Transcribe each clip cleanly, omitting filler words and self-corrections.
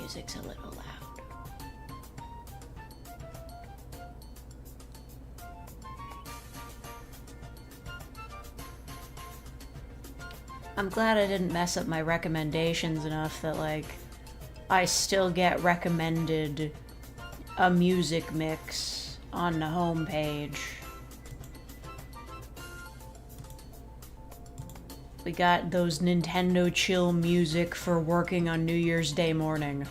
music's a little loud. I'm glad I didn't mess up my recommendations enough that, like, I still get recommended a music mix on the homepage. We got those Nintendo chill music for working on New Year's Day morning.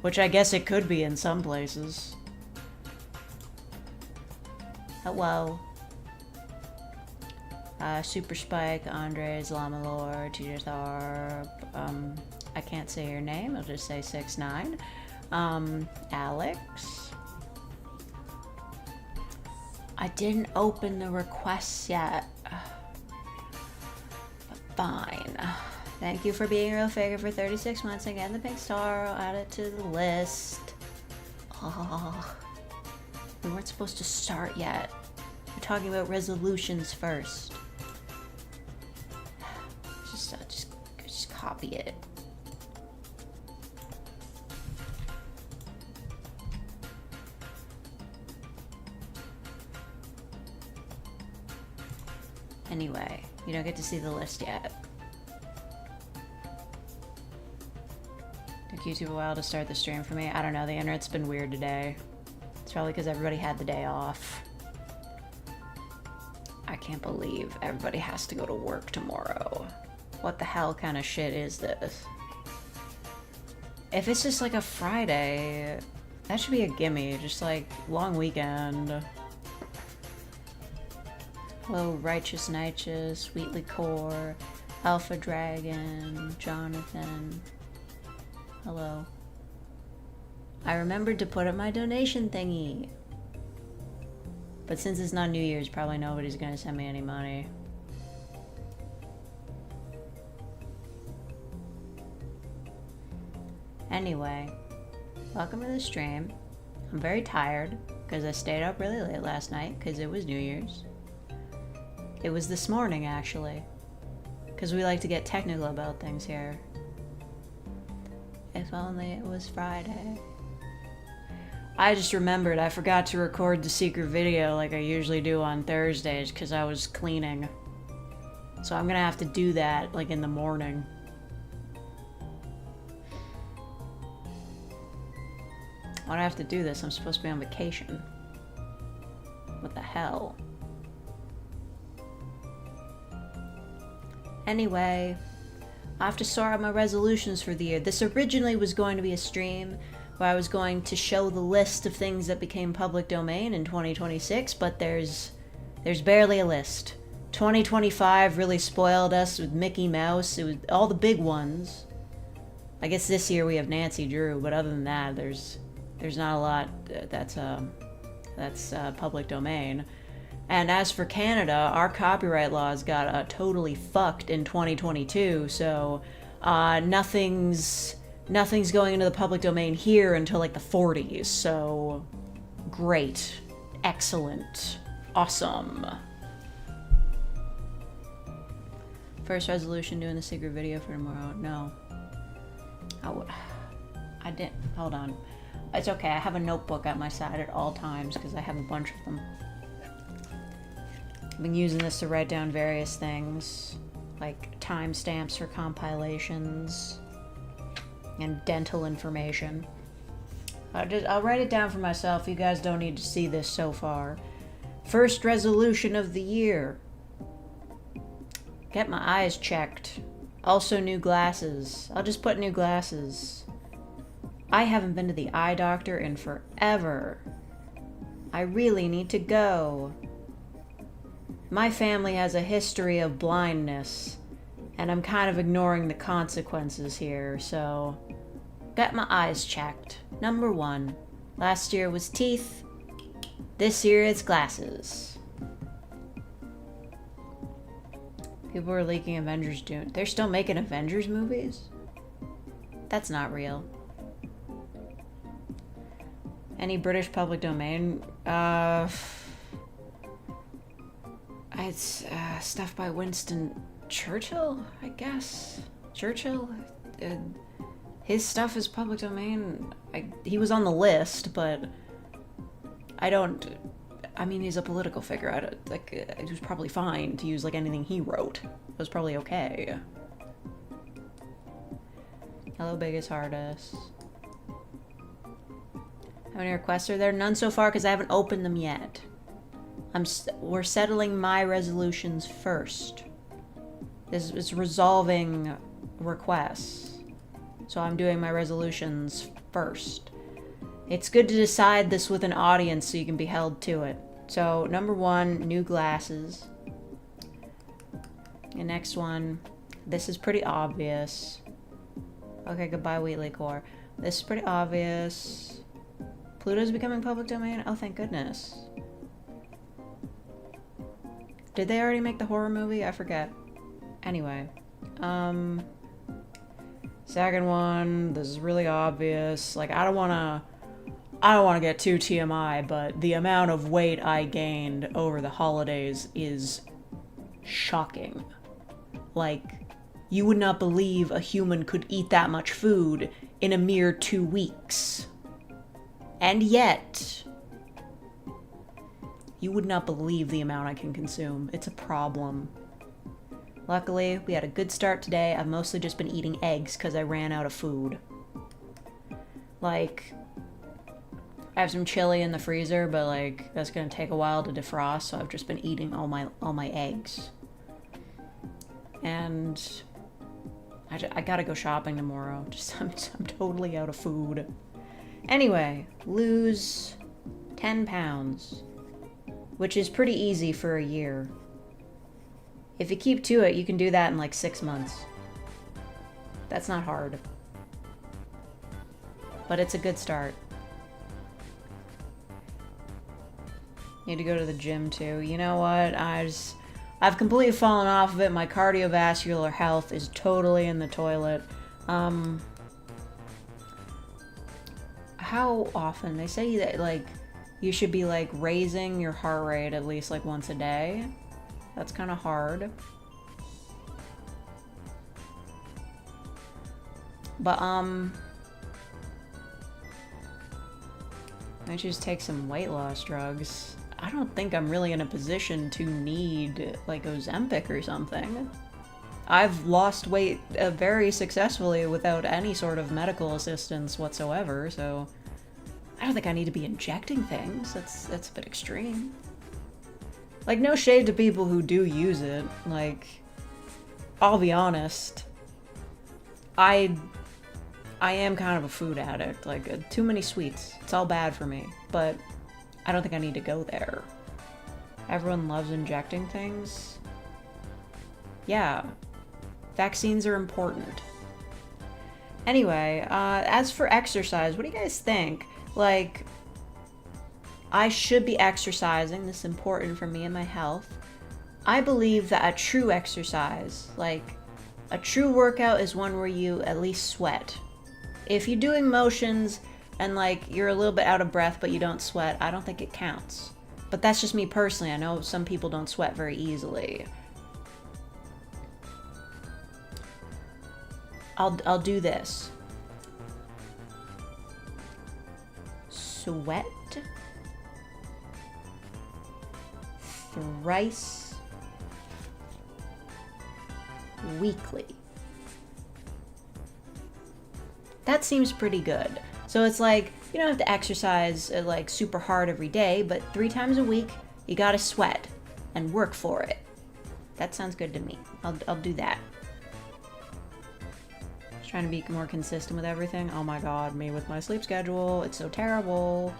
Which I guess it could be in some places. Hello. Super Spike, Andres, Lamalore, Teeter Tharp, I can't say your name, I'll just say 6ix9ine. Alex. I didn't open the requests yet. But fine. Thank you for being a real figure for 36 months. Again, the pink star, I'll add it to the list. Oh, we weren't supposed to start yet. We're talking about resolutions first. Just copy it. Anyway, you don't get to see the list yet. Took YouTube a while to start the stream for me. I don't know, the internet's been weird today. It's probably because everybody had the day off. I can't believe everybody has to go to work tomorrow. What the hell kind of shit is this? If it's just like a Friday, that should be a gimme. Just like, long weekend. Hello, Righteous Nighteous, Sweetly Core, Alpha Dragon, Jonathan. Hello. I remembered to put up my donation thingy. But since it's not New Year's, probably nobody's gonna send me any money. Anyway, welcome to the stream. I'm very tired because I stayed up really late last night because it was New Year's. It was this morning, actually, because we like to get technical about things here. If only it was Friday. I just remembered I forgot to record the secret video like I usually do on Thursdays because I was cleaning. So I'm gonna have to do that like in the morning. Why do I have to do this? I'm supposed to be on vacation. What the hell? Anyway, I have to sort out my resolutions for the year. This originally was going to be a stream where I was going to show the list of things that became public domain in 2026, but there's barely a list. 2025 really spoiled us with Mickey Mouse. It was all the big ones. I guess this year we have Nancy Drew, but other than that, there's not a lot that's public domain. And as for Canada, our copyright laws got totally fucked in 2022, so nothing's going into the public domain here until like the 40s, so great, excellent, awesome. First resolution, doing the secret video for tomorrow. No. I didn't, hold on. It's okay, I have a notebook at my side at all times because I have a bunch of them. I've been using this to write down various things, like timestamps for compilations and dental information. I'll write it down for myself. You guys don't need to see this so far. First resolution of the year. Get my eyes checked. Also new glasses. I'll just put new glasses. I haven't been to the eye doctor in forever. I really need to go. My family has a history of blindness, and I'm kind of ignoring the consequences here, so get my eyes checked. Number 1. Last year was teeth. This year it's glasses. People are leaking Avengers Dune. They're still making Avengers movies? That's not real. Any British public domain? It's stuff by Winston Churchill, I guess. Churchill? His stuff is public domain. He was on the list, but I don't... I mean, he's a political figure. I don't, like, it was probably fine to use, like, anything he wrote. It was probably okay. Hello, biggest hardest. How many requests are there? None so far, because I haven't opened them yet. We're settling my resolutions first. This is resolving requests. So I'm doing my resolutions first. It's good to decide this with an audience so you can be held to it. So, number 1, new glasses. The next one, this is pretty obvious. Okay, goodbye, Wheatley Core. This is pretty obvious. Pluto's becoming public domain? Oh, thank goodness. Did they already make the horror movie? I forget. Anyway. Second one, this is really obvious. Like, I don't want to get too TMI, but the amount of weight I gained over the holidays is shocking. Like, you would not believe a human could eat that much food in a mere 2 weeks. And yet, you would not believe the amount I can consume. It's a problem. Luckily, we had a good start today. I've mostly just been eating eggs because I ran out of food. Like, I have some chili in the freezer, but like that's gonna take a while to defrost, so I've just been eating all my eggs. And I gotta go shopping tomorrow. I'm totally out of food. Anyway, lose 10 pounds, which is pretty easy for a year. If you keep to it, you can do that in like 6 months. That's not hard. But it's a good start. Need to go to the gym too. You know what? I've completely fallen off of it. My cardiovascular health is totally in the toilet. How often? They say that like you should be like raising your heart rate at least like once a day. That's kind of hard. But I should just take some weight loss drugs. I don't think I'm really in a position to need like Ozempic or something. I've lost weight very successfully without any sort of medical assistance whatsoever, so I don't think I need to be injecting things. That's a bit extreme. Like, no shade to people who do use it. Like, I'll be honest. I am kind of a food addict. Like, too many sweets. It's all bad for me. But I don't think I need to go there. Everyone loves injecting things. Yeah. Vaccines are important. Anyway, as for exercise, what do you guys think? Like, I should be exercising. This is important for me and my health. I believe that a true exercise, like a true workout, is one where you at least sweat. If you're doing motions and like you're a little bit out of breath but you don't sweat, I don't think it counts. But that's just me personally. I know some people don't sweat very easily. I'll do this. Sweat thrice weekly. That seems pretty good. So it's like, you don't have to exercise like super hard every day, but 3 times a week, you gotta sweat and work for it. That sounds good to me. I'll do that. Just trying to be more consistent with everything. Oh my god, me with my sleep schedule. It's so terrible.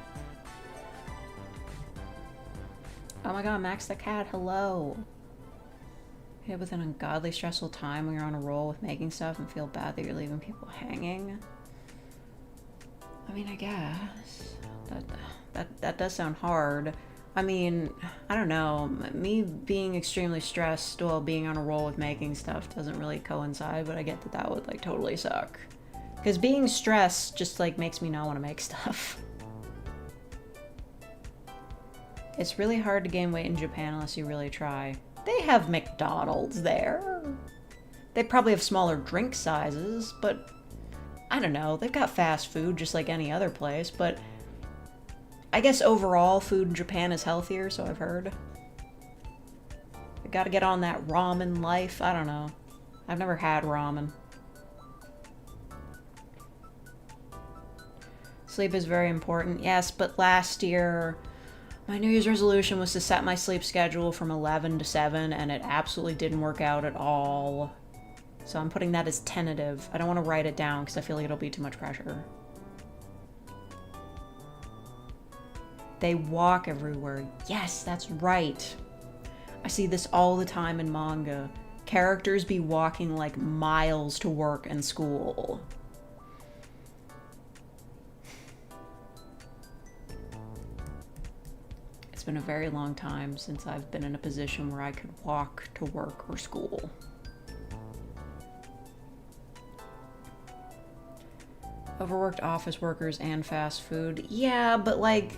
Oh my god, Max the cat, hello. Hit with an ungodly stressful time when you're on a roll with making stuff and feel bad that you're leaving people hanging. I mean, I guess. That does sound hard. I mean, I don't know. Me being extremely stressed while being on a roll with making stuff doesn't really coincide, but I get that that would like totally suck. Because being stressed just like makes me not want to make stuff. It's really hard to gain weight in Japan unless you really try. They have McDonald's there. They probably have smaller drink sizes, but I don't know, they've got fast food just like any other place, but I guess overall food in Japan is healthier, so I've heard. I gotta get on that ramen life. I don't know. I've never had ramen. Sleep is very important. Yes, but last year, my New Year's resolution was to set my sleep schedule from 11 to 7, and it absolutely didn't work out at all. So I'm putting that as tentative. I don't want to write it down because I feel like it'll be too much pressure. They walk everywhere. Yes, that's right. I see this all the time in manga. Characters be walking like miles to work and school. It's been a very long time since I've been in a position where I could walk to work or school. Overworked office workers and fast food. Yeah, but like,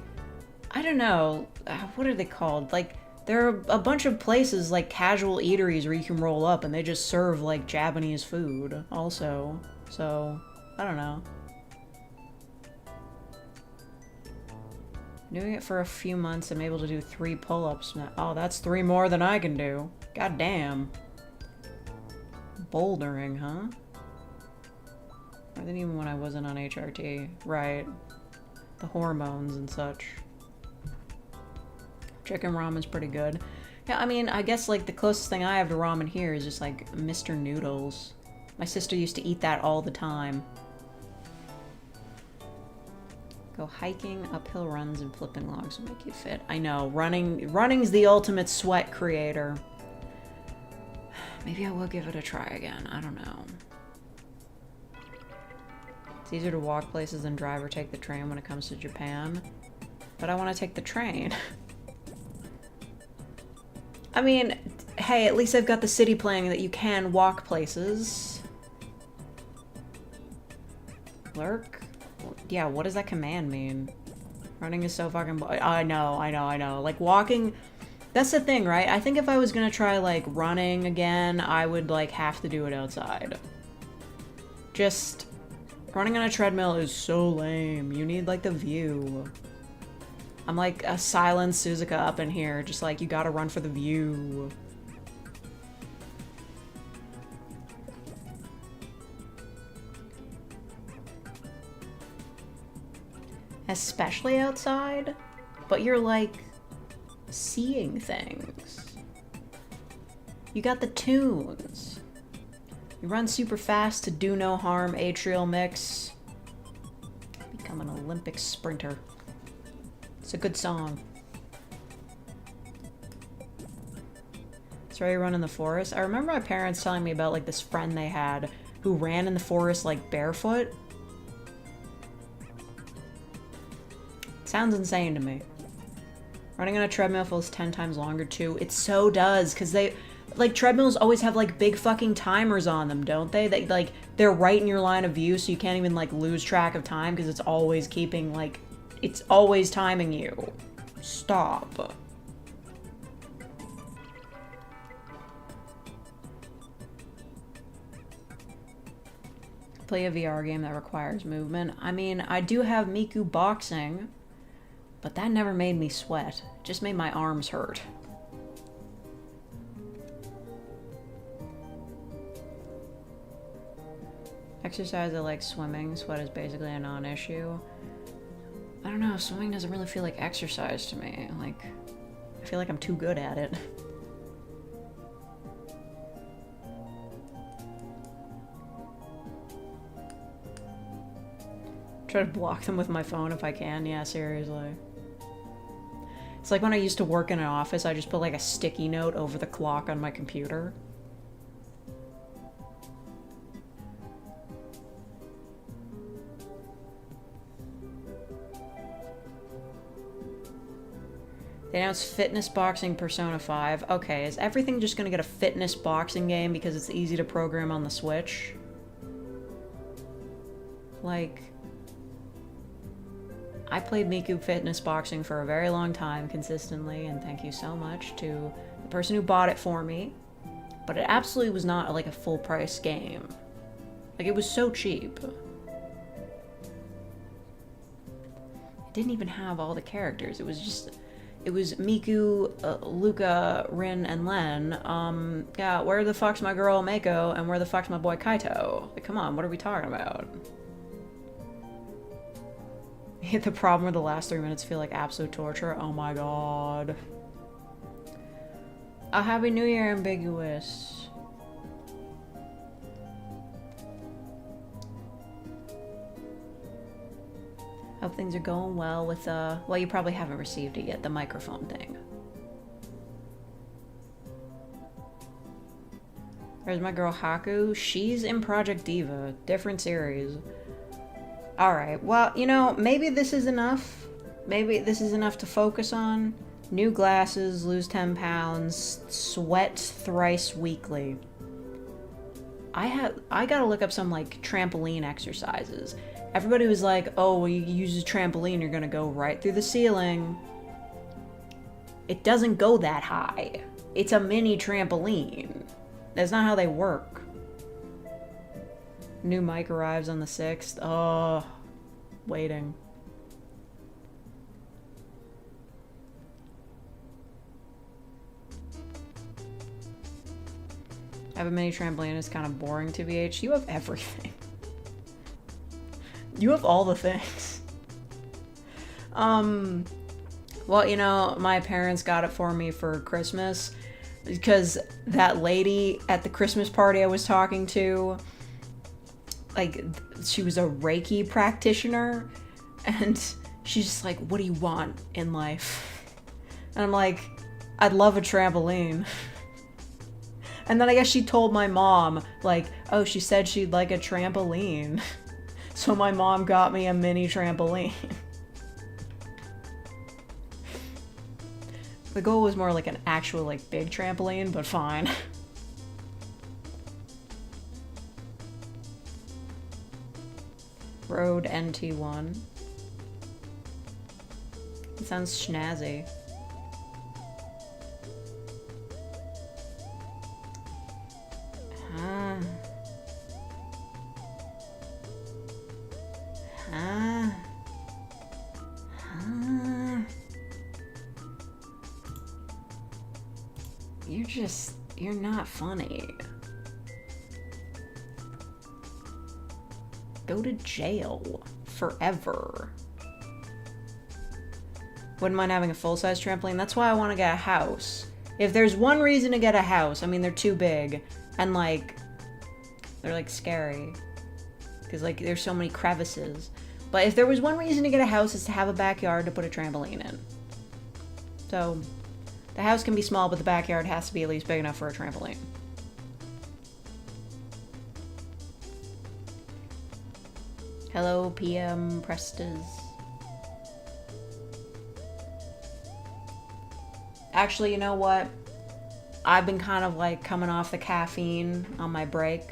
I don't know. What are they called? Like, there are a bunch of places like casual eateries where you can roll up and they just serve like Japanese food also. So, I don't know. Doing it for a few months, I'm able to do 3 pull-ups. Oh, that's 3 more than I can do. God damn. Bouldering, huh? More than even when I wasn't on HRT. Right. The hormones and such. Chicken ramen's pretty good. Yeah, I mean, I guess like the closest thing I have to ramen here is just like Mr. Noodles. My sister used to eat that all the time. Go hiking, uphill runs, and flipping logs will make you fit. I know, running's the ultimate sweat creator. Maybe I will give it a try again. I don't know. It's easier to walk places than drive or take the train when it comes to Japan. But I want to take the train. I mean, hey, at least I've got the city planning that you can walk places. Lurk? Yeah, what does that command mean? Running is so fucking I know. Like, walking... That's the thing, right? I think if I was gonna try, like, running again, I would, like, have to do it outside. Just... Running on a treadmill is so lame. You need, like, the view. I'm like a silent Suzuka up in here, just like, you gotta run for the view. Especially outside, but you're like seeing things. You got the tunes. You run super fast to do no harm, atrial mix. Become an Olympic sprinter. It's a good song. That's why you run in the forest. I remember my parents telling me about like this friend they had who ran in the forest like barefoot. Sounds insane to me. Running on a treadmill feels 10 times longer too. It so does, because they, like, treadmills always have like big fucking timers on them, don't they? They like, they're right in your line of view, so you can't even like lose track of time because it's always keeping like, it's always timing you. Stop. Play a VR game that requires movement. I mean, I do have Miku Boxing, but that never made me sweat. It just made my arms hurt. Exercise, I like swimming. Sweat is basically a non-issue. I don't know, swimming doesn't really feel like exercise to me. Like, I feel like I'm too good at it. Try to block them with my phone if I can. Yeah, seriously. It's like when I used to work in an office, I just put like a sticky note over the clock on my computer. They announced Fitness Boxing Persona 5. Okay, is everything just gonna get a fitness boxing game because it's easy to program on the Switch? Like... I played Miku Fitness Boxing for a very long time consistently, and thank you so much to the person who bought it for me. But it absolutely was not like a full price game. Like, it was so cheap. didn't even have all the characters. It was Miku, Luca, Rin, and Len. Yeah, where the fuck's my girl Mako, and where the fuck's my boy Kaito? Like, come on, what are we talking about? The problem with the last 3 minutes feel like absolute torture. Oh my god. A Happy New Year, Ambiguous. Hope things are going well with, well, you probably haven't received it yet, the microphone thing. There's my girl Haku. She's in Project Diva. Different series. Alright, well, you know, maybe this is enough. Maybe this is enough to focus on. New glasses, lose 10 pounds, sweat thrice weekly. I gotta look up some, like, trampoline exercises. Everybody was like, oh, well, you use a trampoline, you're gonna go right through the ceiling. It doesn't go that high. It's a mini trampoline. That's not how they work. New mic arrives on the 6th. Oh, waiting. I have a mini trampoline. It's kind of boring, TBH. You have everything. You have all the things. Well, you know, my parents got it for me for Christmas because that lady at the Christmas party I was talking to, like, she was a Reiki practitioner, and she's just like, what do you want in life? And I'm like, I'd love a trampoline. And then I guess she told my mom, like, oh, she said she'd like a trampoline. So my mom got me a mini trampoline. The goal was more like an actual, like, big trampoline, but fine. Road NT1. It sounds snazzy. You're not funny. Go to jail forever. Wouldn't mind having a full-size trampoline. That's why I want to get a house. If there's one reason to get a house, I mean, they're too big and, like, they're, like, scary because, like, there's so many crevices. But if there was one reason to get a house, is to have a backyard to put a trampoline in. So the house can be small, but the backyard has to be at least big enough for a trampoline. Hello, PM Prestes. Actually, you know what? I've been kind of like coming off the caffeine on my break.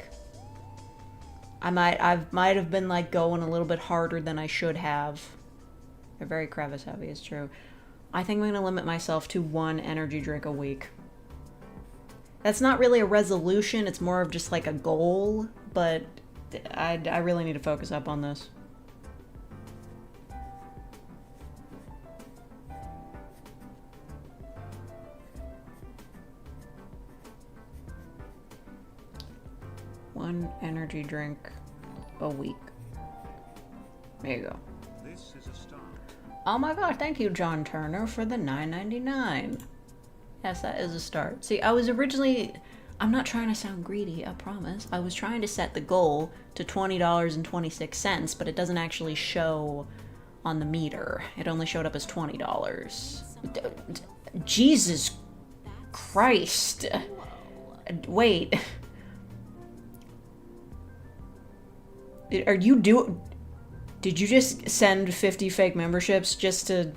I might have been like going a little bit harder than I should have. They're very crevice heavy, it's true. I think I'm gonna limit myself to 1 energy drink a week. That's not really a resolution, it's more of just like a goal, but I really need to focus up on this. One energy drink a week. There you go. This is a start. Oh my god, thank you, John Turner, for the $9.99. Yes, that is a start. See, I was originally... I'm not trying to sound greedy, I promise. I was trying to set the goal to $20.26, but it doesn't actually show on the meter. It only showed up as $20. Jesus Christ. Wait. Did you just send 50 fake memberships just to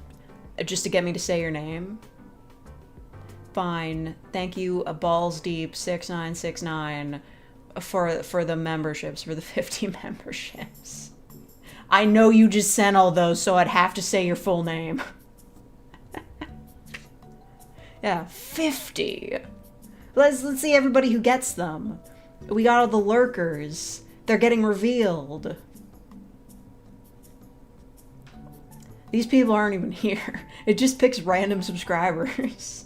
get me to say your name? Fine. Thank you, a balls deep 6969 for the memberships, for the 50 memberships. I know you just sent all those, so I'd have to say your full name. Yeah, 50. Let's see everybody who gets them. We got all the lurkers. They're getting revealed. These people aren't even here. It just picks random subscribers.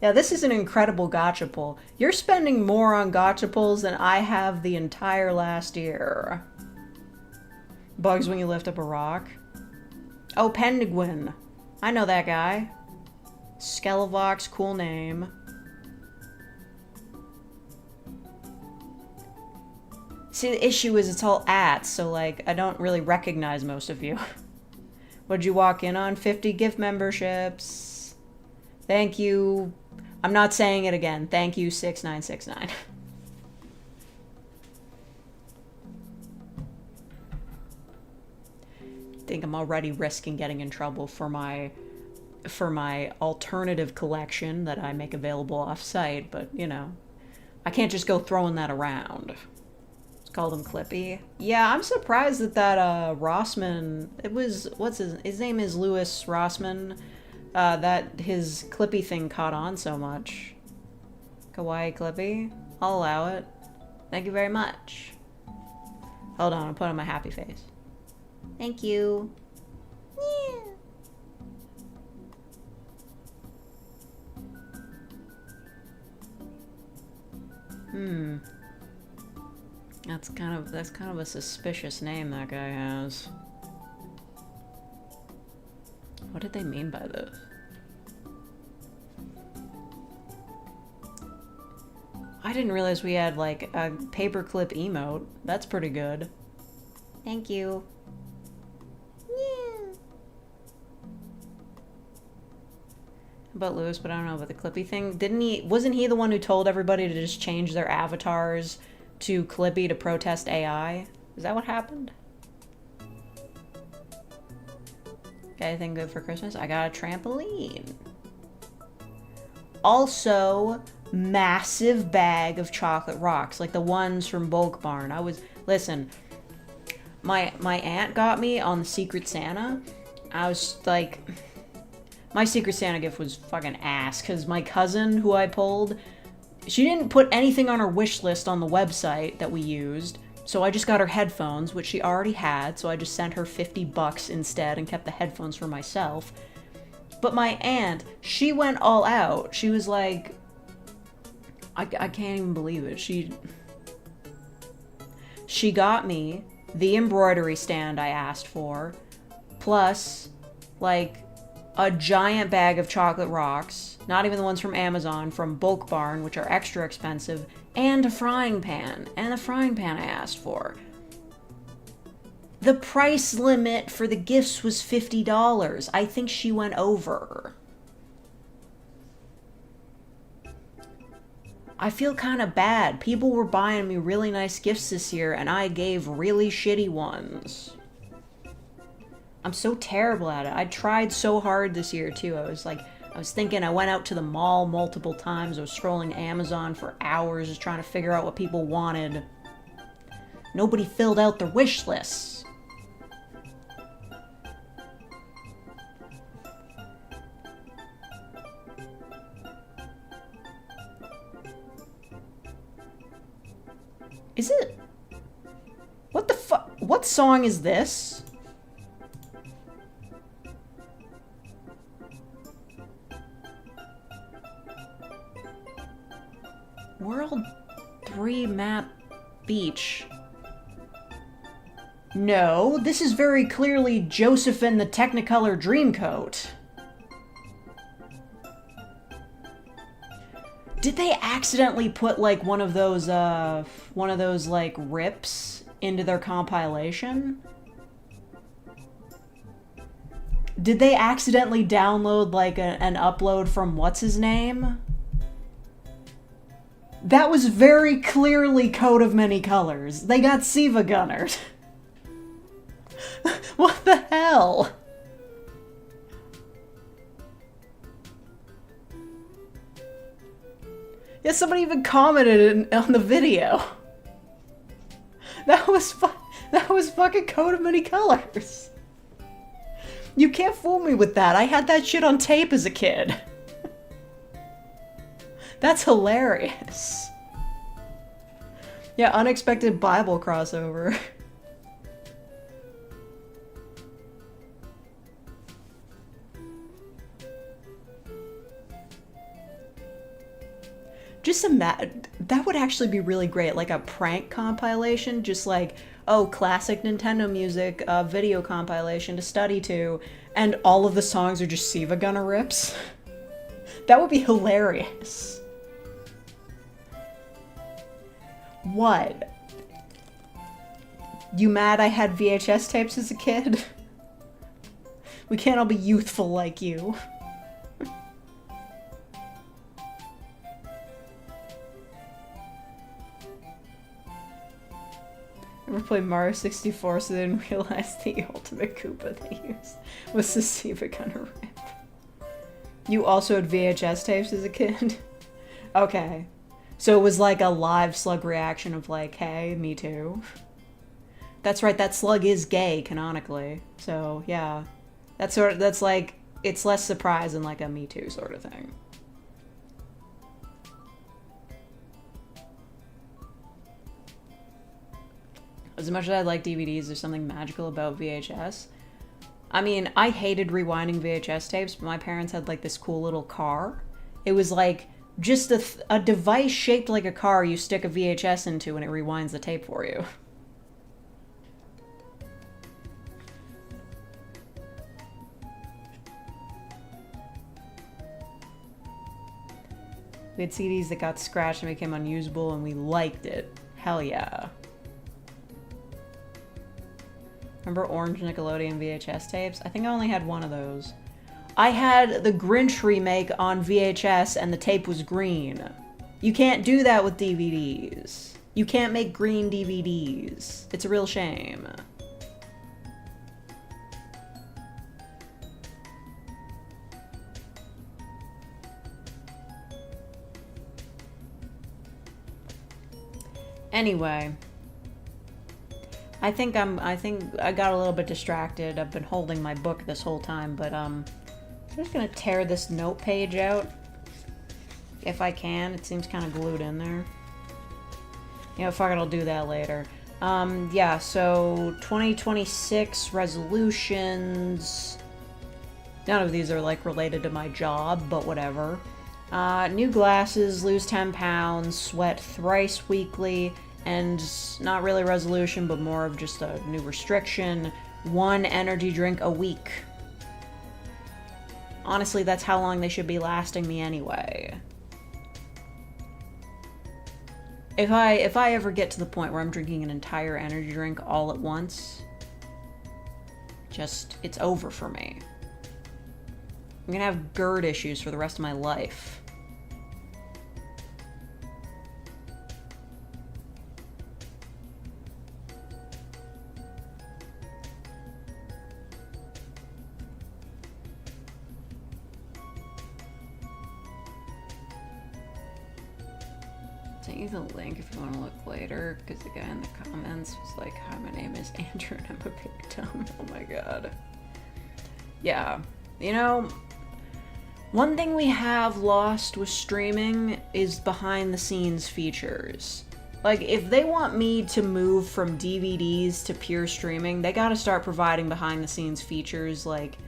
Yeah, this is an incredible gacha pull. You're spending more on gacha pulls than I have the entire last year. Bugs when you lift up a rock. Oh, Penguin. I know that guy. Skelavox, cool name. See, the issue is it's all ats, so like, I don't really recognize most of you. What'd you walk in on? 50 gift memberships. Thank you. I'm not saying it again. Thank you, 6969. I think I'm already risking getting in trouble for my alternative collection that I make available off-site, but, you know, I can't just go throwing that around. Let's call them Clippy. Yeah, I'm surprised that Rossman, it was, what's his name is Louis Rossman, that his Clippy thing caught on so much. Kawaii Clippy. I'll allow it. Thank you very much. Hold on, I'll put on my happy face. Thank you. Yeah. That's kind of a suspicious name that guy has. What did they mean by this? I didn't realize we had like a paperclip emote. That's pretty good. Thank you. Yeah. About Lewis, but I don't know about the Clippy thing. Wasn't he the one who told everybody to just change their avatars to Clippy to protest AI? Is that what happened? Got anything good for Christmas? I got a trampoline. Also, massive bag of chocolate rocks, like the ones from Bulk Barn. Listen, my aunt got me on the Secret Santa. I was like, my Secret Santa gift was fucking ass, because my cousin who I pulled, she didn't put anything on her wish list on the website that we used, so I just got her headphones, which she already had, so I just sent her $50 instead and kept the headphones for myself. But my aunt, she went all out. She was like, I can't even believe it. She got me the embroidery stand I asked for, plus, like, a giant bag of chocolate rocks, not even the ones from Amazon, from Bulk Barn, which are extra expensive, and a frying pan. And the frying pan I asked for. The price limit for the gifts was $50. I think she went over. I feel kind of bad. People were buying me really nice gifts this year, and I gave really shitty ones. I'm so terrible at it. I tried so hard this year, too. I was thinking, I went out to the mall multiple times. I was scrolling Amazon for hours just trying to figure out what people wanted. Nobody filled out their wish lists. Is it? What the fuck? What song is this? World 3 map beach. No, this is very clearly Josephine the Technicolor Dreamcoat. Did they accidentally put like one of those like rips into their compilation? Did they accidentally download like an upload from what's his name? That was very clearly Coat of Many Colors. They got Siva gunnered. What the hell? Yeah, somebody even commented on the video. That was fucking Coat of Many Colors. You can't fool me with that. I had that shit on tape as a kid. That's hilarious. Yeah, unexpected Bible crossover. Just imagine, that would actually be really great, like a prank compilation, just like, oh, classic Nintendo music, video compilation to study to, and all of the songs are just Siva Gunner rips. That would be hilarious. What? You mad I had VHS tapes as a kid? We can't all be youthful like you. Ever played Mario 64 so they didn't realize the ultimate Koopa they used was the Siva Gunner rip? You also had VHS tapes as a kid? Okay. So it was like a live slug reaction of like, hey, me too. That's right, that slug is gay, canonically. So, yeah. That's like, it's less surprise than like a me too sort of thing. As much as I like DVDs, there's something magical about VHS. I mean, I hated rewinding VHS tapes, but my parents had like this cool little car. It was like just a device shaped like a car you stick a VHS into and it rewinds the tape for you. We had CDs that got scratched and became unusable and we liked it. Hell yeah. Remember Orange Nickelodeon VHS tapes? I think I only had one of those. I had the Grinch remake on VHS and the tape was green. You can't do that with DVDs. You can't make green DVDs. It's a real shame. Anyway. I think I got a little bit distracted. I've been holding my book this whole time, but I'm just gonna tear this note page out. If I can. It seems kind of glued in there. You know, fuck it, I'll do that later. Yeah, so 2026 resolutions. None of these are like related to my job, but whatever. New glasses, lose 10 pounds, sweat thrice weekly, and not really resolution, but more of just a new restriction. 1 energy drink a week. Honestly, that's how long they should be lasting me anyway. If I ever get to the point where I'm drinking an entire energy drink all at once, just, it's over for me. I'm gonna have GERD issues for the rest of my life. Sent you the link if you want to look later, because the guy in the comments was like, hi, my name is Andrew and I'm a big dumb. Oh my god. Yeah. You know, one thing we have lost with streaming is behind the scenes features. Like, if they want me to move from DVDs to pure streaming, they gotta start providing behind the scenes features, like,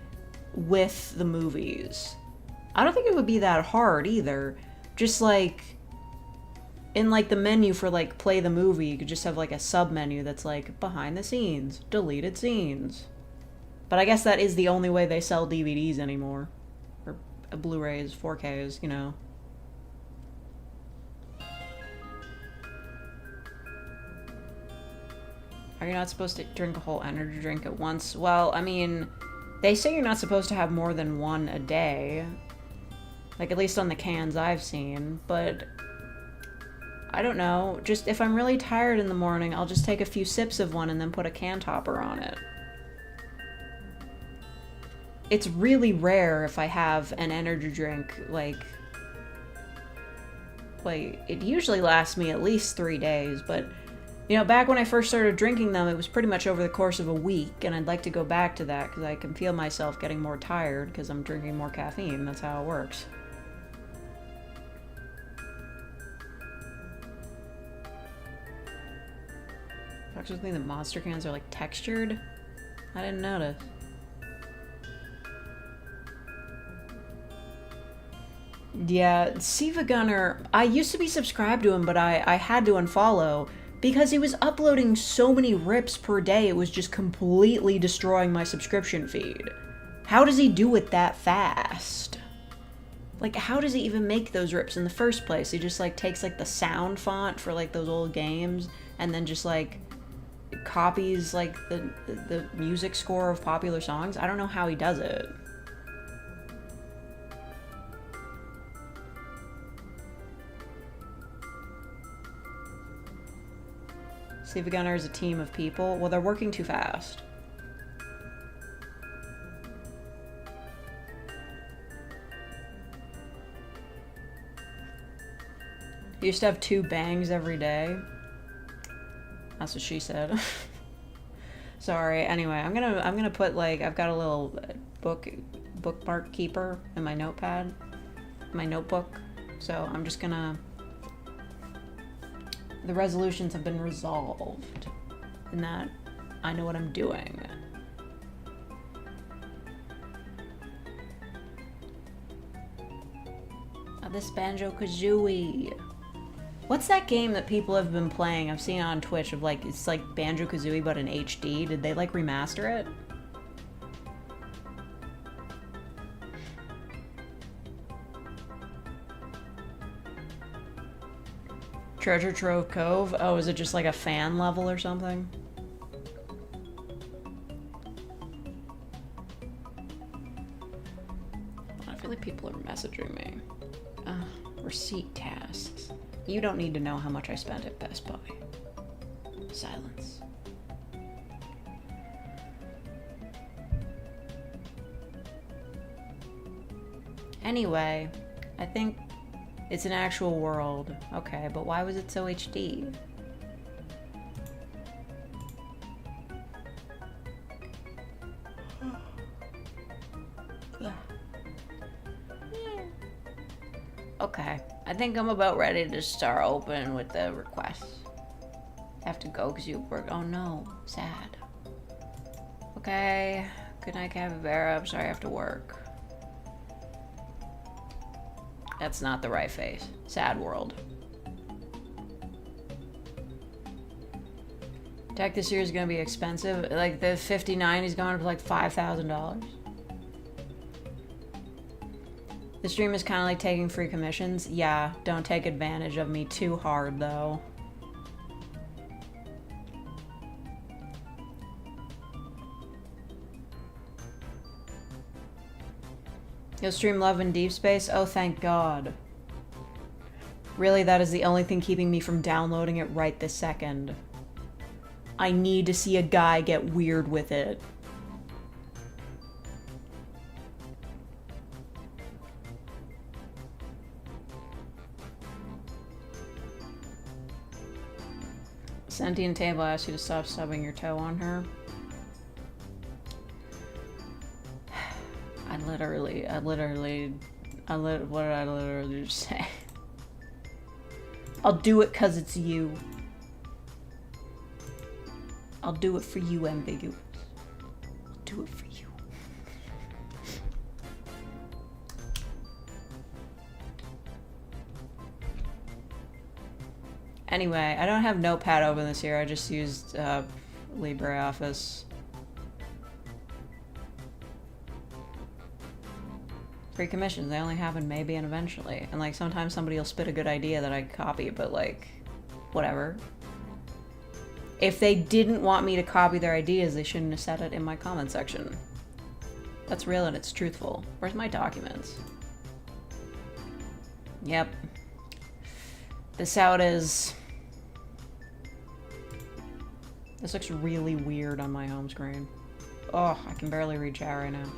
with the movies. I don't think it would be that hard either. Just like, in like the menu for like play the movie, you could just have like a sub menu that's like behind the scenes, deleted scenes. But I guess that is the only way they sell DVDs anymore. Or Blu-rays, 4Ks, you know. Are you not supposed to drink a whole energy drink at once? Well, I mean, they say you're not supposed to have more than 1 a day. Like, at least on the cans I've seen. But I don't know. Just, if I'm really tired in the morning, I'll just take a few sips of one and then put a can topper on it. It's really rare if I have an energy drink, like, it usually lasts me at least 3 days, but, you know, back when I first started drinking them, it was pretty much over the course of a week, and I'd like to go back to that, because I can feel myself getting more tired, because I'm drinking more caffeine. That's how it works. Actually, think the monster cans are like textured. I didn't notice. Yeah, Siva Gunner, I used to be subscribed to him, but I had to unfollow because he was uploading so many rips per day, it was just completely destroying my subscription feed. How does he do it that fast? Like, how does he even make those rips in the first place? He just, like, takes, like, the sound font for, like, those old games and then just, like, copies, like, the music score of popular songs? I don't know how he does it. Siva Gunner is a team of people. Well, they're working too fast. He used to have 2 bangs every day. That's what she said. Sorry. Anyway, I'm gonna put, like, I've got a little bookmark keeper in my notepad, my notebook. So I'm just gonna. The resolutions have been resolved, and that I know what I'm doing. Oh, this Banjo-Kazooie. What's that game that people have been playing? I've seen it on Twitch of, like, it's like Banjo-Kazooie but in HD. Did they, like, remaster it? Treasure Trove Cove? Oh, is it just like a fan level or something? I feel like people are messaging me. Receipt tasks. You don't need to know how much I spent at Best Buy. Silence. Anyway, I think it's an actual world. Okay, but why was it so HD? Okay, I think I'm about ready to start opening with the requests. I have to go because you work. Oh no, sad. Okay, good night, Capybara. I'm sorry I have to work. That's not the right face. Sad world. Tech this year is gonna be expensive. Like the 59 is going up to like $5,000. The stream is kind of like taking free commissions. Yeah, don't take advantage of me too hard though. You'll stream Love in Deep Space? Oh, thank God. Really, that is the only thing keeping me from downloading it right this second. I need to see a guy get weird with it. Sentient Table asks you to stop stubbing your toe on her. What did I literally just say? I'll do it 'cause it's you. I'll do it for you, Ambiguous. I'll do it for you. Anyway, I don't have Notepad open this year. I just used LibreOffice. Free commissions, they only happen maybe and eventually. And like sometimes somebody will spit a good idea that I copy, but like, whatever. If they didn't want me to copy their ideas, they shouldn't have said it in my comment section. That's real and it's truthful. Where's my documents? Yep. This how it is. This looks really weird on my home screen. Oh, I can barely read chat right now.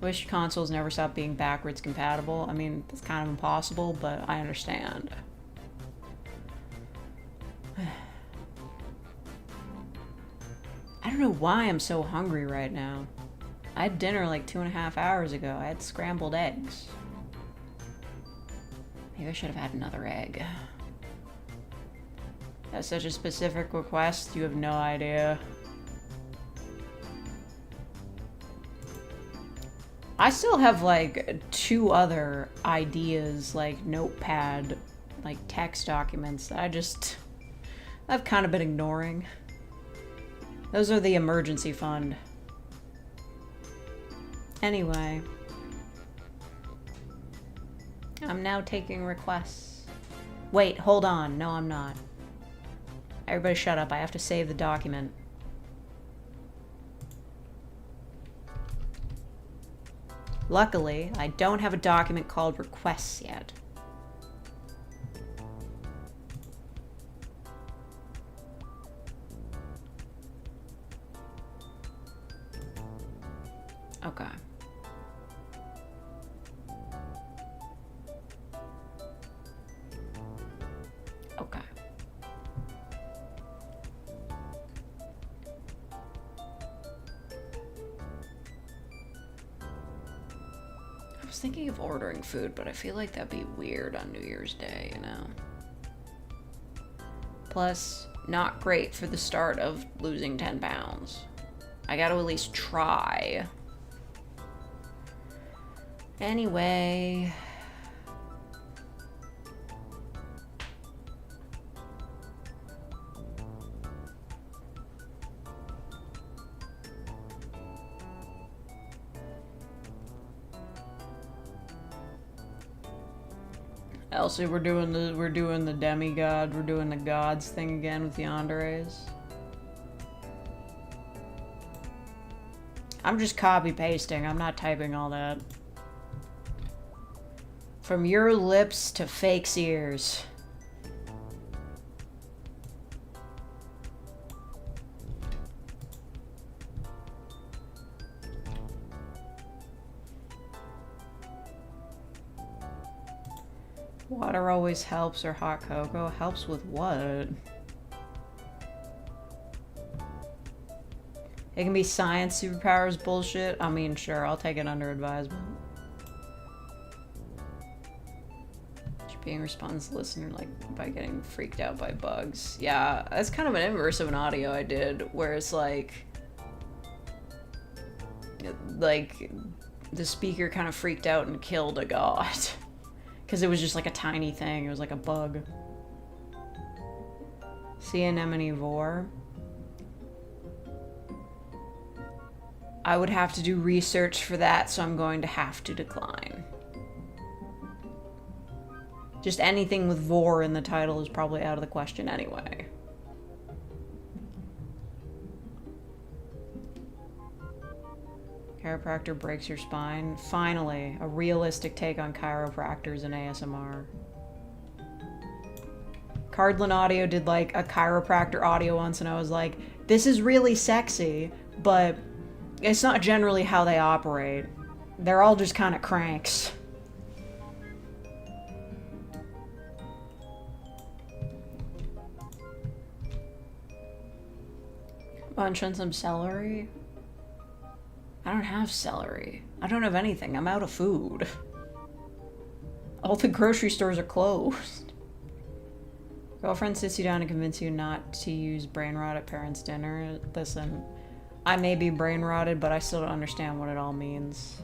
Wish consoles never stop being backwards compatible. I mean, it's kind of impossible, but I understand. I don't know why I'm so hungry right now. I had dinner like 2.5 hours ago. I had scrambled eggs. Maybe I should have had another egg. That's such a specific request, you have no idea. I still have like 2 other ideas, like notepad, like text documents that I've kind of been ignoring. Those are the emergency fund. Anyway. I'm now taking requests. Wait, hold on. No, I'm not. Everybody shut up. I have to save the document. Luckily, I don't have a document called requests yet. Okay. Okay. I was thinking of ordering food, but I feel like that'd be weird on New Year's Day, you know? Plus, not great for the start of losing 10 pounds. I gotta at least try. Anyway. Elsie, we're doing the demigod, we're doing the gods thing again with the Andres. I'm just copy pasting, I'm not typing all that. From your lips to fake's ears. Water always helps, or hot cocoa. Helps with what? It can be science superpowers bullshit. I mean, sure, I'll take it under advisement. Being responsive listener, like, by getting freaked out by bugs. Yeah, that's kind of an inverse of an audio I did, where it's like the speaker kind of freaked out and killed a god. Because it was just like a tiny thing. It was like a bug. Sea anemone vor. I would have to do research for that, so I'm going to have to decline. Just anything with vor in the title is probably out of the question anyway. Chiropractor breaks your spine. Finally, a realistic take on chiropractors and ASMR. Cardlin Audio did like a chiropractor audio once, and I was like, this is really sexy, but it's not generally how they operate. They're all just kind of cranks. Munch on some celery? I don't have celery. I don't have anything. I'm out of food. All the grocery stores are closed. Girlfriend sits you down and convinces you not to use brain rot at parents' dinner. Listen, I may be brain rotted, but I still don't understand what it all means.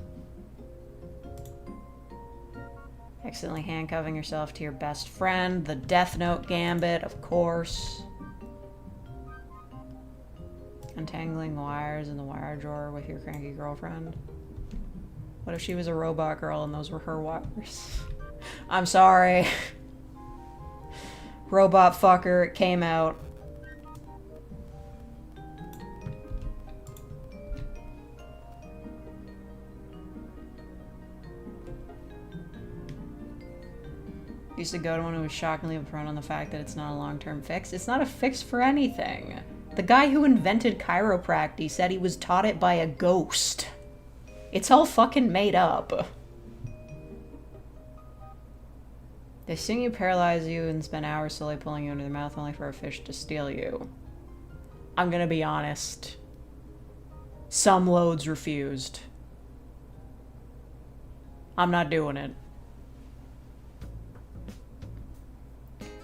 Accidentally handcuffing yourself to your best friend. The Death Note gambit, of course. Untangling wires in the wire drawer with your cranky girlfriend. What if she was a robot girl and those were her wires? I'm sorry. Robot fucker, it came out. Used to go to one who was shockingly upfront on the fact that it's not a long-term fix. It's not a fix for anything. The guy who invented chiropractic said he was taught it by a ghost. It's all fucking made up. They sting you, paralyze you, and spend hours slowly pulling you into their mouth only for a fish to steal you. I'm gonna be honest. Some loads refused. I'm not doing it.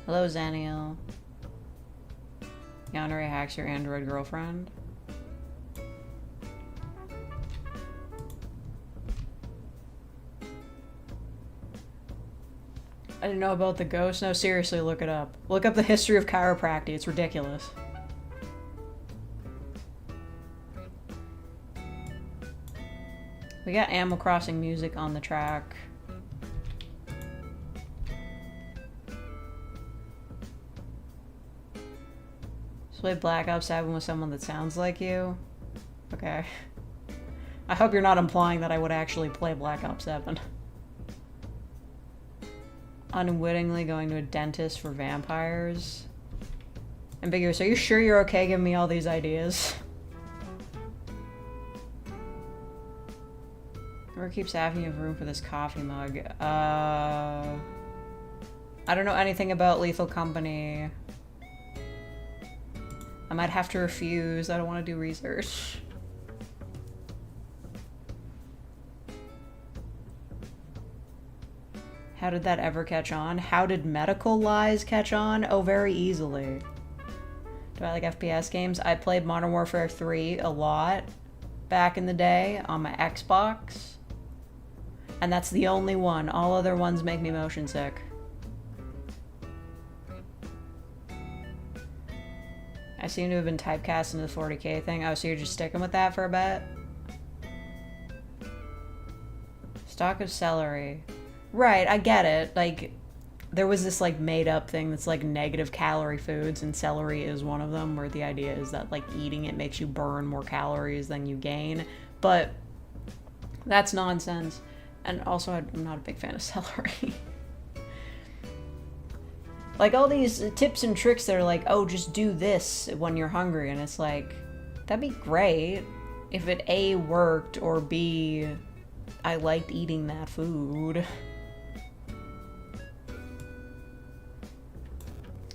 Hello, Zaniel. Yandere hacks your android girlfriend. I didn't know about the ghost. No, seriously, look it up. Look up the history of chiropractic. It's ridiculous. We got Animal Crossing music on the track. So play Black Ops 7 with someone that sounds like you? Okay. I hope you're not implying that I would actually play Black Ops 7. Unwittingly going to a dentist for vampires. Ambiguous, are you sure you're okay giving me all these ideas? Whoever keeps asking you room for this coffee mug. I don't know anything about Lethal Company. I might have to refuse. I don't want to do research. How did that ever catch on? How did medical lies catch on? Oh, very easily. Do I like FPS games? I played Modern Warfare 3 a lot back in the day on my Xbox. And that's the only one. All other ones make me motion sick. I seem to have been typecast into the 40K thing. Oh, so you're just sticking with that for a bit? Stalk of celery. Right, I get it. Like, there was this, like, made-up thing that's, like, negative calorie foods, and celery is one of them, where the idea is that, like, eating it makes you burn more calories than you gain. But that's nonsense. And also, I'm not a big fan of celery. Like, all these tips and tricks that are like, oh, just do this when you're hungry. And it's like, that'd be great if it A, worked, or B, I liked eating that food.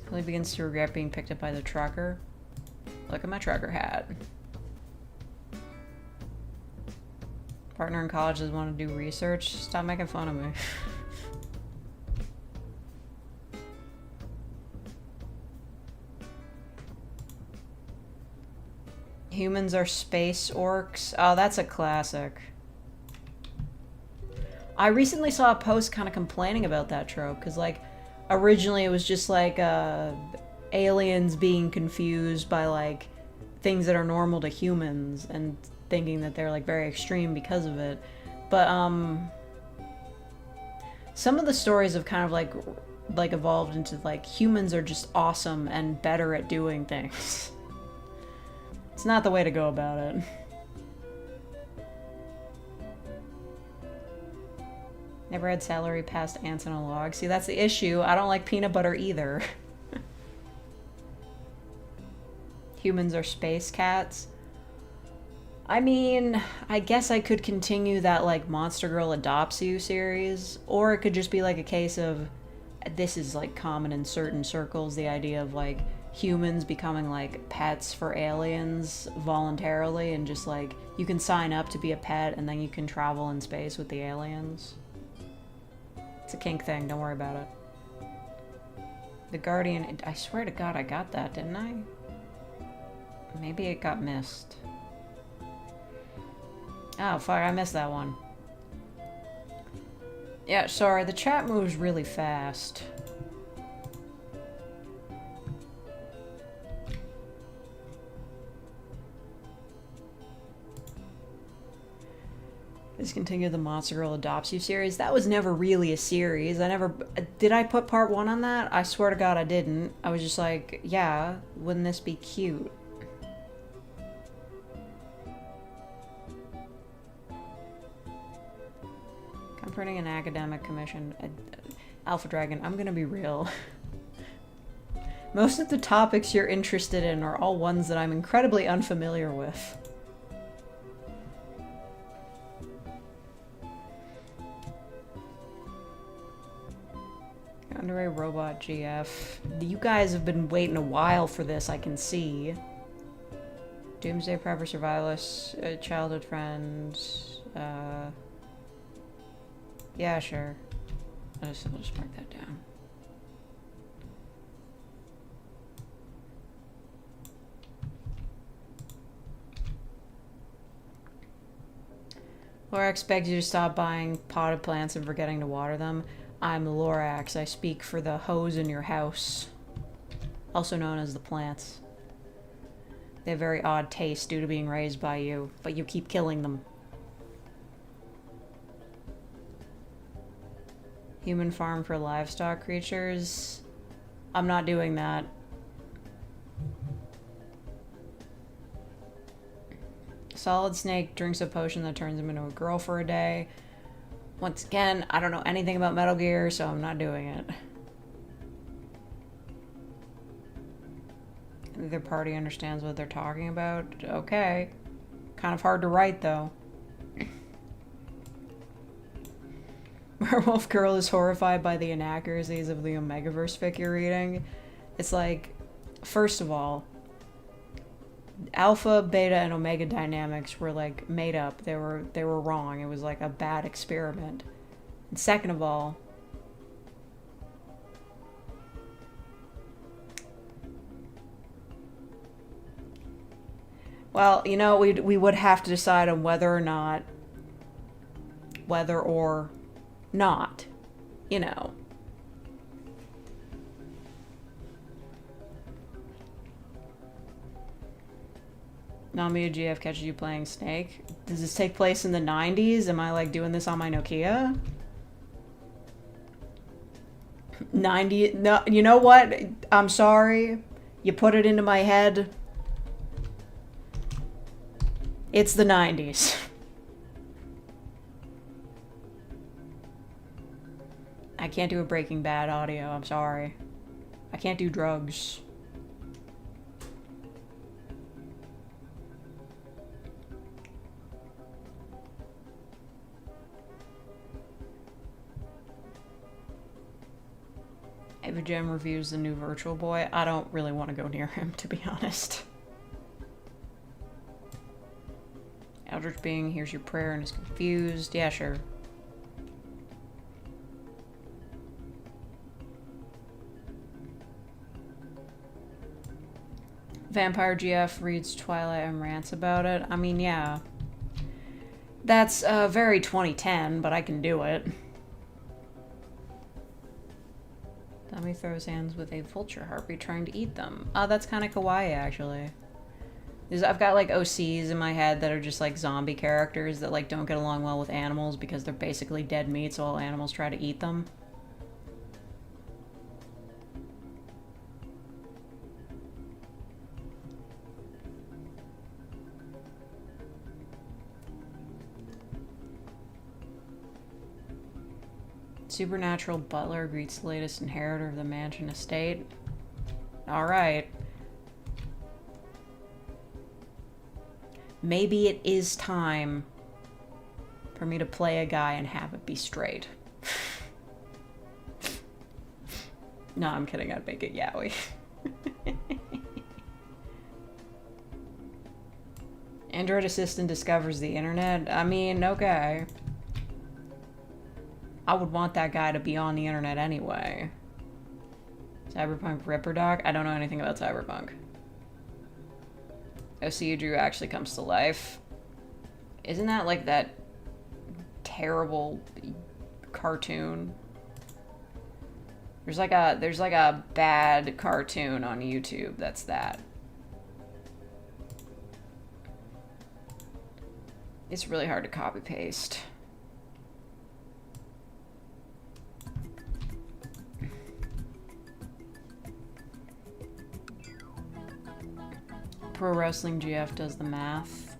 Really begins to regret being picked up by the trucker. Look at my trucker hat. Partner in college doesn't want to do research. Stop making fun of me. Humans are space orcs. Oh, that's a classic. I recently saw a post kind of complaining about that trope, because, like, originally it was just, like, aliens being confused by, like, things that are normal to humans, and thinking that they're, like, very extreme because of it. But, some of the stories have kind of, like evolved into, like, humans are just awesome and better at doing things. It's not the way to go about it. Never had celery past ants in a log. See, that's the issue. I don't like peanut butter either. Humans are space cats. I mean, I guess I could continue that, like, Monster Girl Adopts You series. Or it could just be, like, a case of... This is, like, common in certain circles. The idea of, like, humans becoming, like, pets for aliens voluntarily. And just, like, you can sign up to be a pet and then you can travel in space with the aliens. It's a kink thing. Don't worry about it. The Guardian... I swear to God I got that, didn't I? Maybe it got missed. Oh, fuck, I missed that one. Yeah, sorry, the chat moves really fast. Discontinue the Monster Girl Adopts You series. That was never really a series. I never... Did I put part 1 on that? I swear to God I didn't. I was just like, yeah, wouldn't this be cute? Printing an academic commission. Alpha Dragon, I'm gonna be real. Most of the topics you're interested in are all ones that I'm incredibly unfamiliar with. Underway Robot GF. You guys have been waiting a while for this, I can see. Doomsday Prepper Survivalist, childhood friends, yeah, sure. I'll just mark that down. Or I expect you to stop buying potted plants and forgetting to water them. I'm the Lorax. I speak for the hoes in your house. Also known as the plants. They have very odd taste due to being raised by you, but you keep killing them. Human farm for livestock creatures. I'm not doing that. Solid Snake drinks a potion that turns him into a girl for a day. Once again, I don't know anything about Metal Gear, so I'm not doing it. Neither party understands what they're talking about. Okay. Kind of hard to write, though. Werewolf Girl is horrified by the inaccuracies of the Omegaverse fic you're reading. It's like, first of all, Alpha, Beta, and Omega dynamics were like made up. They were wrong. It was like a bad experiment. And second of all, well, you know, we would have to decide on whether or not, you know. Namiya GF catches you playing Snake. Does this take place in the 90s? Am I like doing this on my Nokia? 90? No, you know what? I'm sorry. You put it into my head. It's the 90s. I can't do a Breaking Bad audio, I'm sorry. I can't do drugs. Ava Gem reviews the new Virtual Boy. I don't really want to go near him, to be honest. Eldritch Being hears your prayer and is confused. Yeah, sure. Vampire GF reads Twilight and rants about it. I mean, yeah. That's very 2010, but I can do it. Tommy throws hands with a vulture harpy trying to eat them. That's kind of kawaii, actually. I've got, like, OCs in my head that are just, like, zombie characters that, like, don't get along well with animals because they're basically dead meat, so all animals try to eat them. Supernatural butler greets the latest inheritor of the mansion estate. Alright. Maybe it is time for me to play a guy and have it be straight. No, I'm kidding. I'd make it yaoi. Android Assistant discovers the internet. I mean, okay. I would want that guy to be on the internet anyway. Cyberpunk Ripper Doc? I don't know anything about Cyberpunk. OC Drew actually comes to life. Isn't that like that terrible cartoon? There's like a bad cartoon on YouTube that's that. It's really hard to copy paste. Pro Wrestling GF does the math.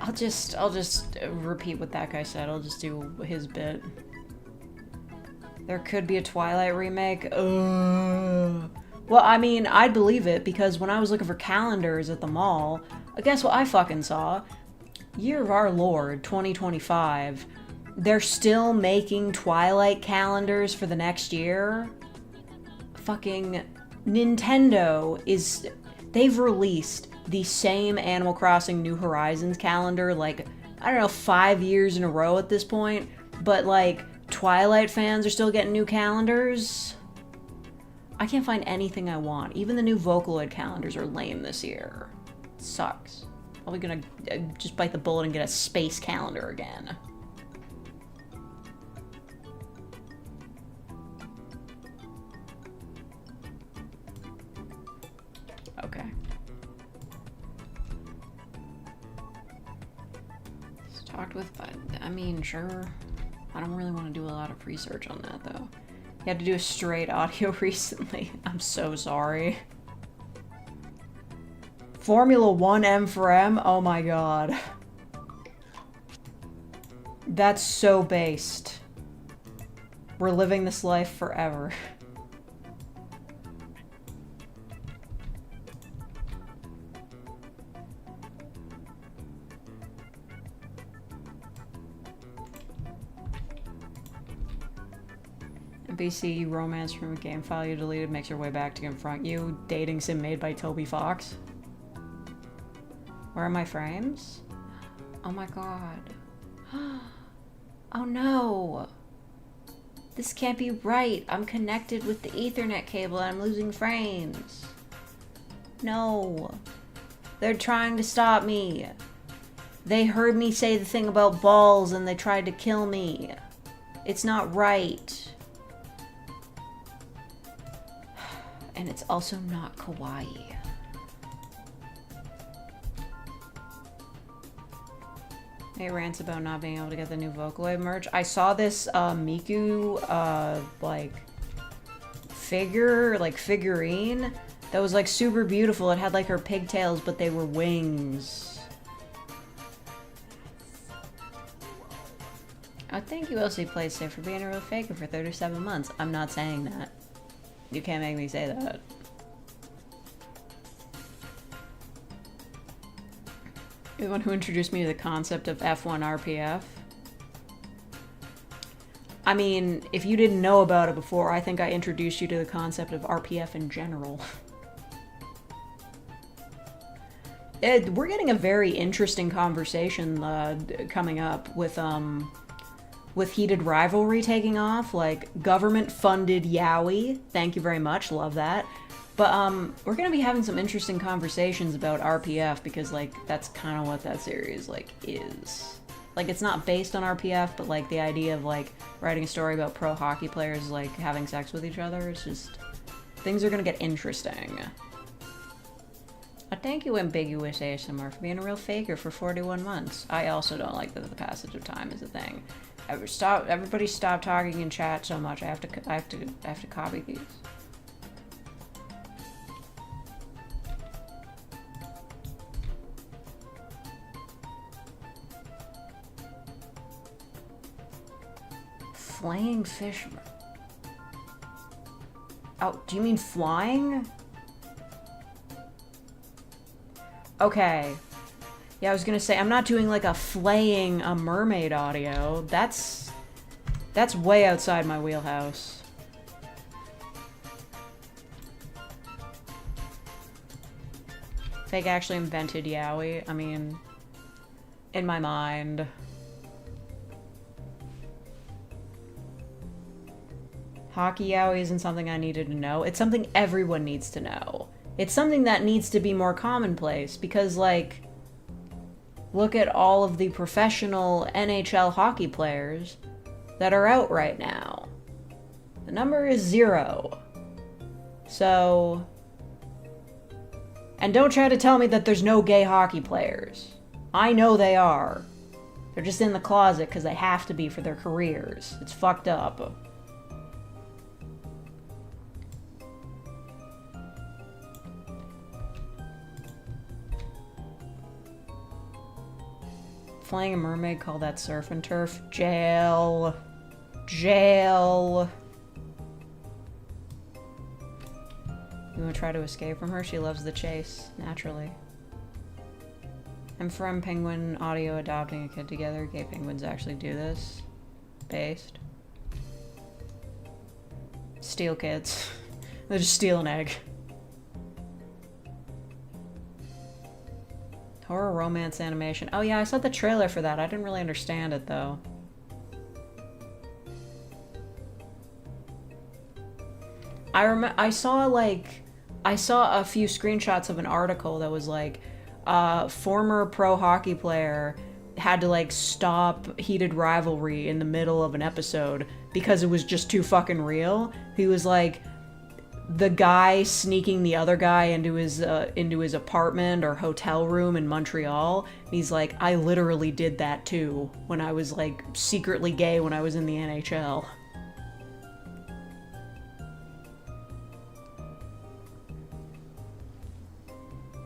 I'll just repeat what that guy said. I'll just do his bit. There could be a Twilight remake. Well, I mean, I'd believe it because when I was looking for calendars at the mall, guess what I fucking saw? Year of Our Lord, 2025. They're still making Twilight calendars for the next year. Fucking Nintendo is... They've released the same Animal Crossing New Horizons calendar, like, I don't know, 5 years in a row at this point. But, like, Twilight fans are still getting new calendars. I can't find anything I want. Even the new Vocaloid calendars are lame this year. It sucks. Probably gonna just bite the bullet and get a space calendar again. interact with, but I mean, sure. I don't really want to do a lot of research on that, though. You had to do a straight audio recently. I'm so sorry. Formula 1 M for M? Oh my god. That's so based. We're living this life forever. NPC romance from a game file you deleted makes your way back to confront you. Dating sim made by Toby Fox. Where are my frames? Oh my god. Oh no! This can't be right. I'm connected with the Ethernet cable and I'm losing frames. No. They're trying to stop me. They heard me say the thing about balls and they tried to kill me. It's not right. And it's also not kawaii. Hey, rants about not being able to get the new Vocaloid merch. I saw this Miku like figurine that was like super beautiful. It had like her pigtails, but they were wings. Oh, thank you, LC PlaySafe, for being a real faker for 37 months. I'm not saying that. You can't make me say that. You're the one who introduced me to the concept of F1 RPF. I mean, if you didn't know about it before, I think I introduced you to the concept of RPF in general. We're getting a very interesting conversation coming up with Heated Rivalry taking off, like government-funded yaoi. Thank you very much, love that. But we're gonna be having some interesting conversations about RPF because like that's kind of what that series like is. Like it's not based on RPF, but like the idea of like writing a story about pro hockey players like having sex with each other, it's just things are gonna get interesting. Thank you, Ambiguous ASMR, for being a real faker for 41 months. I also don't like that the passage of time is a thing. Everybody stop talking in chat so much. I have to copy these. Flaying fish. Oh, do you mean flying? Okay. Yeah, I was gonna say, I'm not doing like a flaying a mermaid audio. That's way outside my wheelhouse. Fake actually invented yaoi. I mean, in my mind. Hockey yaoi isn't something I needed to know. It's something everyone needs to know. It's something that needs to be more commonplace because, like, look at all of the professional NHL hockey players that are out right now. The number is 0. So, and don't try to tell me that there's no gay hockey players. I know they are. They're just in the closet because they have to be for their careers. It's fucked up. Flying a mermaid, call that surf and turf. Jail. Jail. You want to try to escape from her? She loves the chase, naturally. I'm from Penguin Audio adopting a kid together. Gay penguins actually do this. Based. Steal kids. They just steal an egg. Horror romance animation. Oh yeah, I saw the trailer for that. I didn't really understand it though. I saw a few screenshots of an article that was like, former pro hockey player had to like stop Heated Rivalry in the middle of an episode because it was just too fucking real. He was like, the guy sneaking the other guy into his apartment or hotel room in Montreal. And he's like, I literally did that too when I was like secretly gay when I was in the NHL.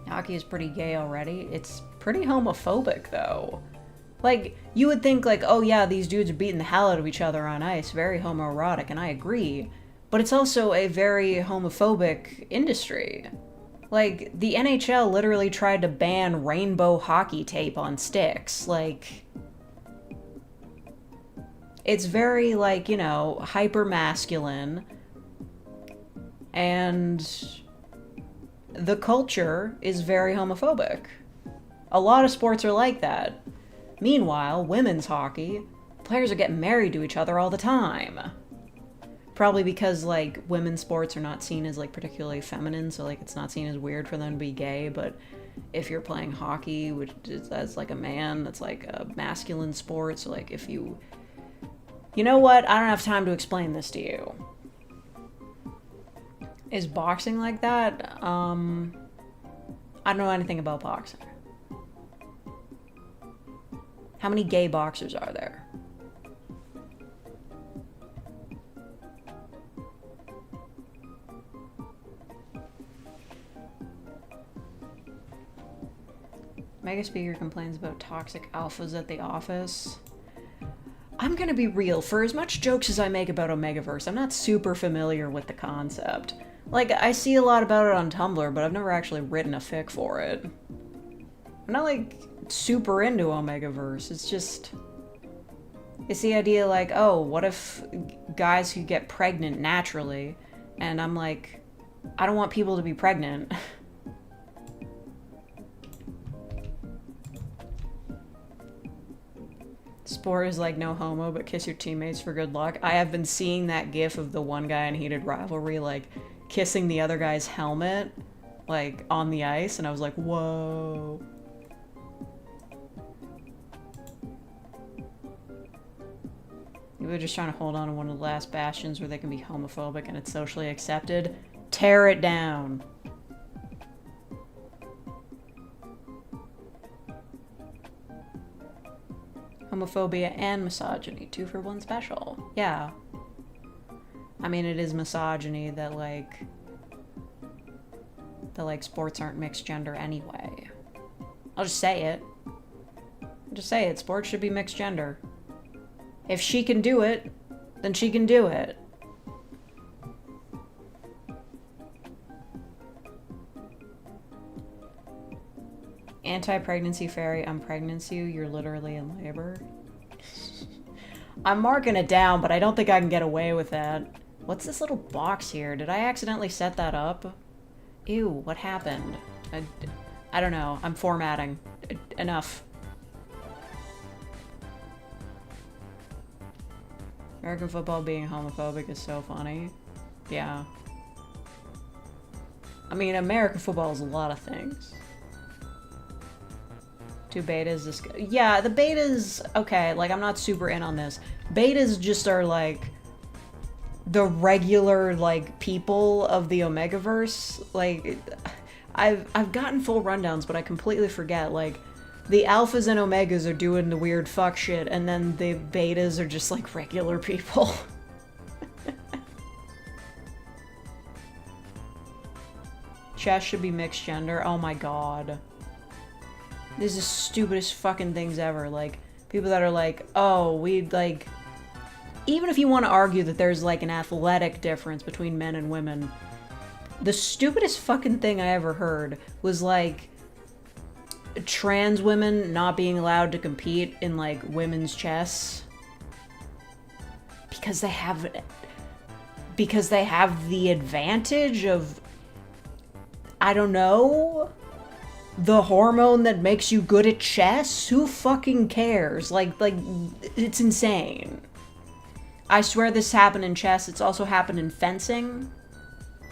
Hockey is pretty gay already. It's pretty homophobic though. Like, you would think like, oh yeah, these dudes are beating the hell out of each other on ice, very homoerotic, and I agree. But it's also a very homophobic industry. Like, the NHL literally tried to ban rainbow hockey tape on sticks. Like, it's very, like, you know, hyper-masculine. And the culture is very homophobic. A lot of sports are like that. Meanwhile, women's hockey, players are getting married to each other all the time. Probably because, like, women's sports are not seen as, like, particularly feminine, so, like, it's not seen as weird for them to be gay, but if you're playing hockey, which is as, like, a man, that's, like, a masculine sport, so, like, if you... You know what? I don't have time to explain this to you. Is boxing like that? I don't know anything about boxing. How many gay boxers are there? Mega Speaker complains about toxic alphas at the office. I'm gonna be real, for as much jokes as I make about Omegaverse, I'm not super familiar with the concept. Like, I see a lot about it on Tumblr, but I've never actually written a fic for it. I'm not, like, super into Omegaverse, it's just... It's the idea like, oh, what if guys could get pregnant naturally? And I'm like, I don't want people to be pregnant. Sport is like no homo, but kiss your teammates for good luck. I have been seeing that gif of the one guy in Heated Rivalry, like, kissing the other guy's helmet, like, on the ice, and I was like, whoa. People are just trying to hold on to one of the last bastions where they can be homophobic and it's socially accepted. Tear it down. Homophobia and misogyny, 2 for 1 special. Yeah. I mean, it is misogyny that, like, sports aren't mixed gender anyway. I'll just say it. Sports should be mixed gender. If she can do it, then she can do it. Anti-pregnancy fairy, I'm pregnancy you, you're literally in labor. I'm marking it down, but I don't think I can get away with that. What's this little box here? Did I accidentally set that up? Ew, what happened? I don't know. I'm formatting. Enough. American football being homophobic is so funny. Yeah. I mean, American football is a lot of things. 2 betas, this... Yeah, the betas... Okay, like, I'm not super in on this. Betas just are, like, the regular, like, people of the Omegaverse. Like, I've gotten full rundowns, but I completely forget, like, the alphas and omegas are doing the weird fuck shit, and then the betas are just, like, regular people. Chess should be mixed gender. Oh my god. This is the stupidest fucking things ever. Like, people that are like, oh, we'd, like... Even if you want to argue that there's, like, an athletic difference between men and women, the stupidest fucking thing I ever heard was, like, trans women not being allowed to compete in, like, women's chess. Because they have the advantage of... I don't know... the hormone that makes you good at chess? Who fucking cares? Like, it's insane. I swear this happened in chess. It's also happened in fencing.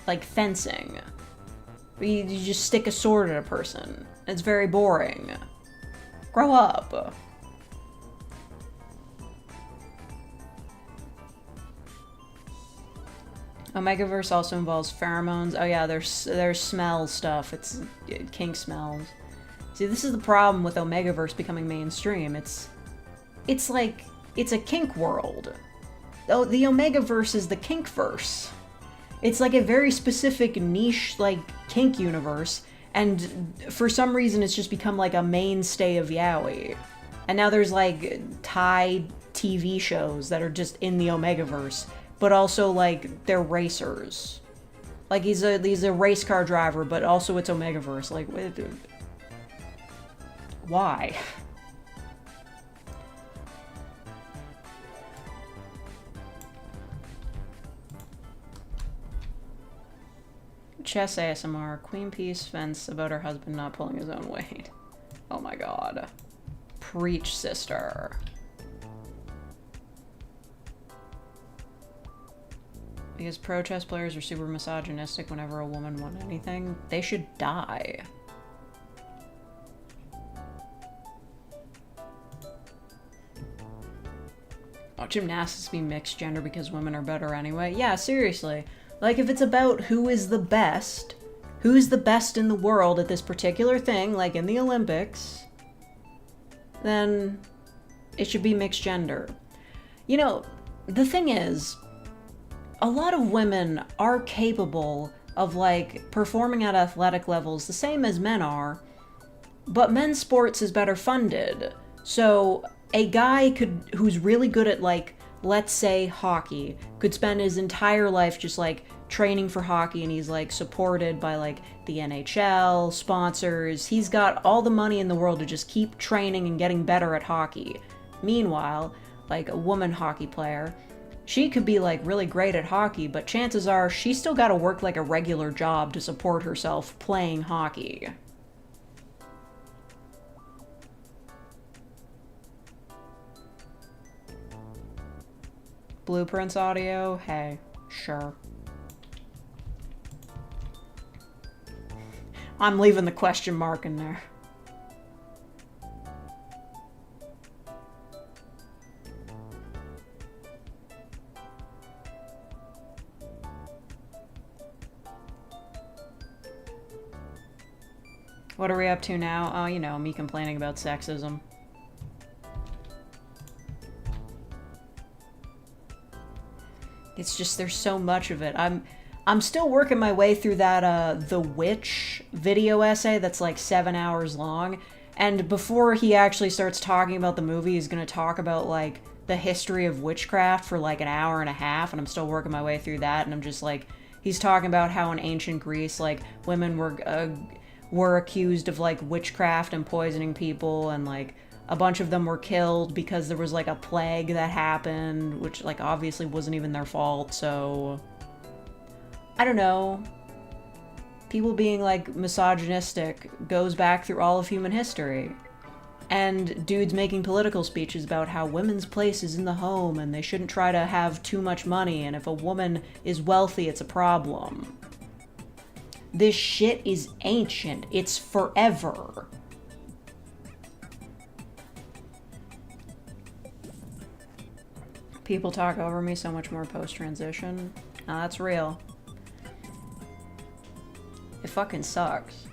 Like, fencing. You just stick a sword at a person. It's very boring. Grow up. Omegaverse also involves pheromones. Oh yeah, there's smell stuff. It's kink smells. See, this is the problem with Omegaverse becoming mainstream. It's like it's a kink world. Oh, the Omegaverse is the kinkverse. It's like a very specific niche, like, kink universe, and for some reason it's just become like a mainstay of yaoi. And now there's like Thai TV shows that are just in the Omegaverse, but also like they're racers. Like he's a race car driver, but also it's Omegaverse. Like, why? Chess ASMR. Queen Peace vents about her husband not pulling his own weight. Oh my god. Preach, sister. Because pro chess players are super misogynistic whenever a woman won anything. They should die. Oh, gymnastics be mixed gender because women are better anyway? Yeah, seriously. Like, if it's about who's the best in the world at this particular thing, like in the Olympics, then it should be mixed gender. You know, the thing is, a lot of women are capable of, like, performing at athletic levels the same as men are, but men's sports is better funded. So, a guy who's really good at, like, let's say hockey, could spend his entire life just, like, training for hockey, and he's, like, supported by, like, the NHL, sponsors. He's got all the money in the world to just keep training and getting better at hockey. Meanwhile, like, a woman hockey player, she could be, like, really great at hockey, but chances are she's still gotta work, like, a regular job to support herself playing hockey. Blueprints audio? Hey, sure. I'm leaving the question mark in there. What are we up to now? Oh, you know, me complaining about sexism. It's just, there's so much of it. I'm still working my way through that, The Witch video essay that's like 7 hours long. And before he actually starts talking about the movie, he's gonna talk about, like, the history of witchcraft for like an hour and a half, and I'm still working my way through that, and I'm just like, he's talking about how in ancient Greece, like, women were accused of, like, witchcraft and poisoning people, and, like, a bunch of them were killed because there was, like, a plague that happened, which, like, obviously wasn't even their fault, so I don't know. People being, like, misogynistic goes back through all of human history. And dudes making political speeches about how women's place is in the home and they shouldn't try to have too much money, and if a woman is wealthy, it's a problem. This shit is ancient. It's forever. People talk over me so much more post-transition. Nah, that's real. It fucking sucks.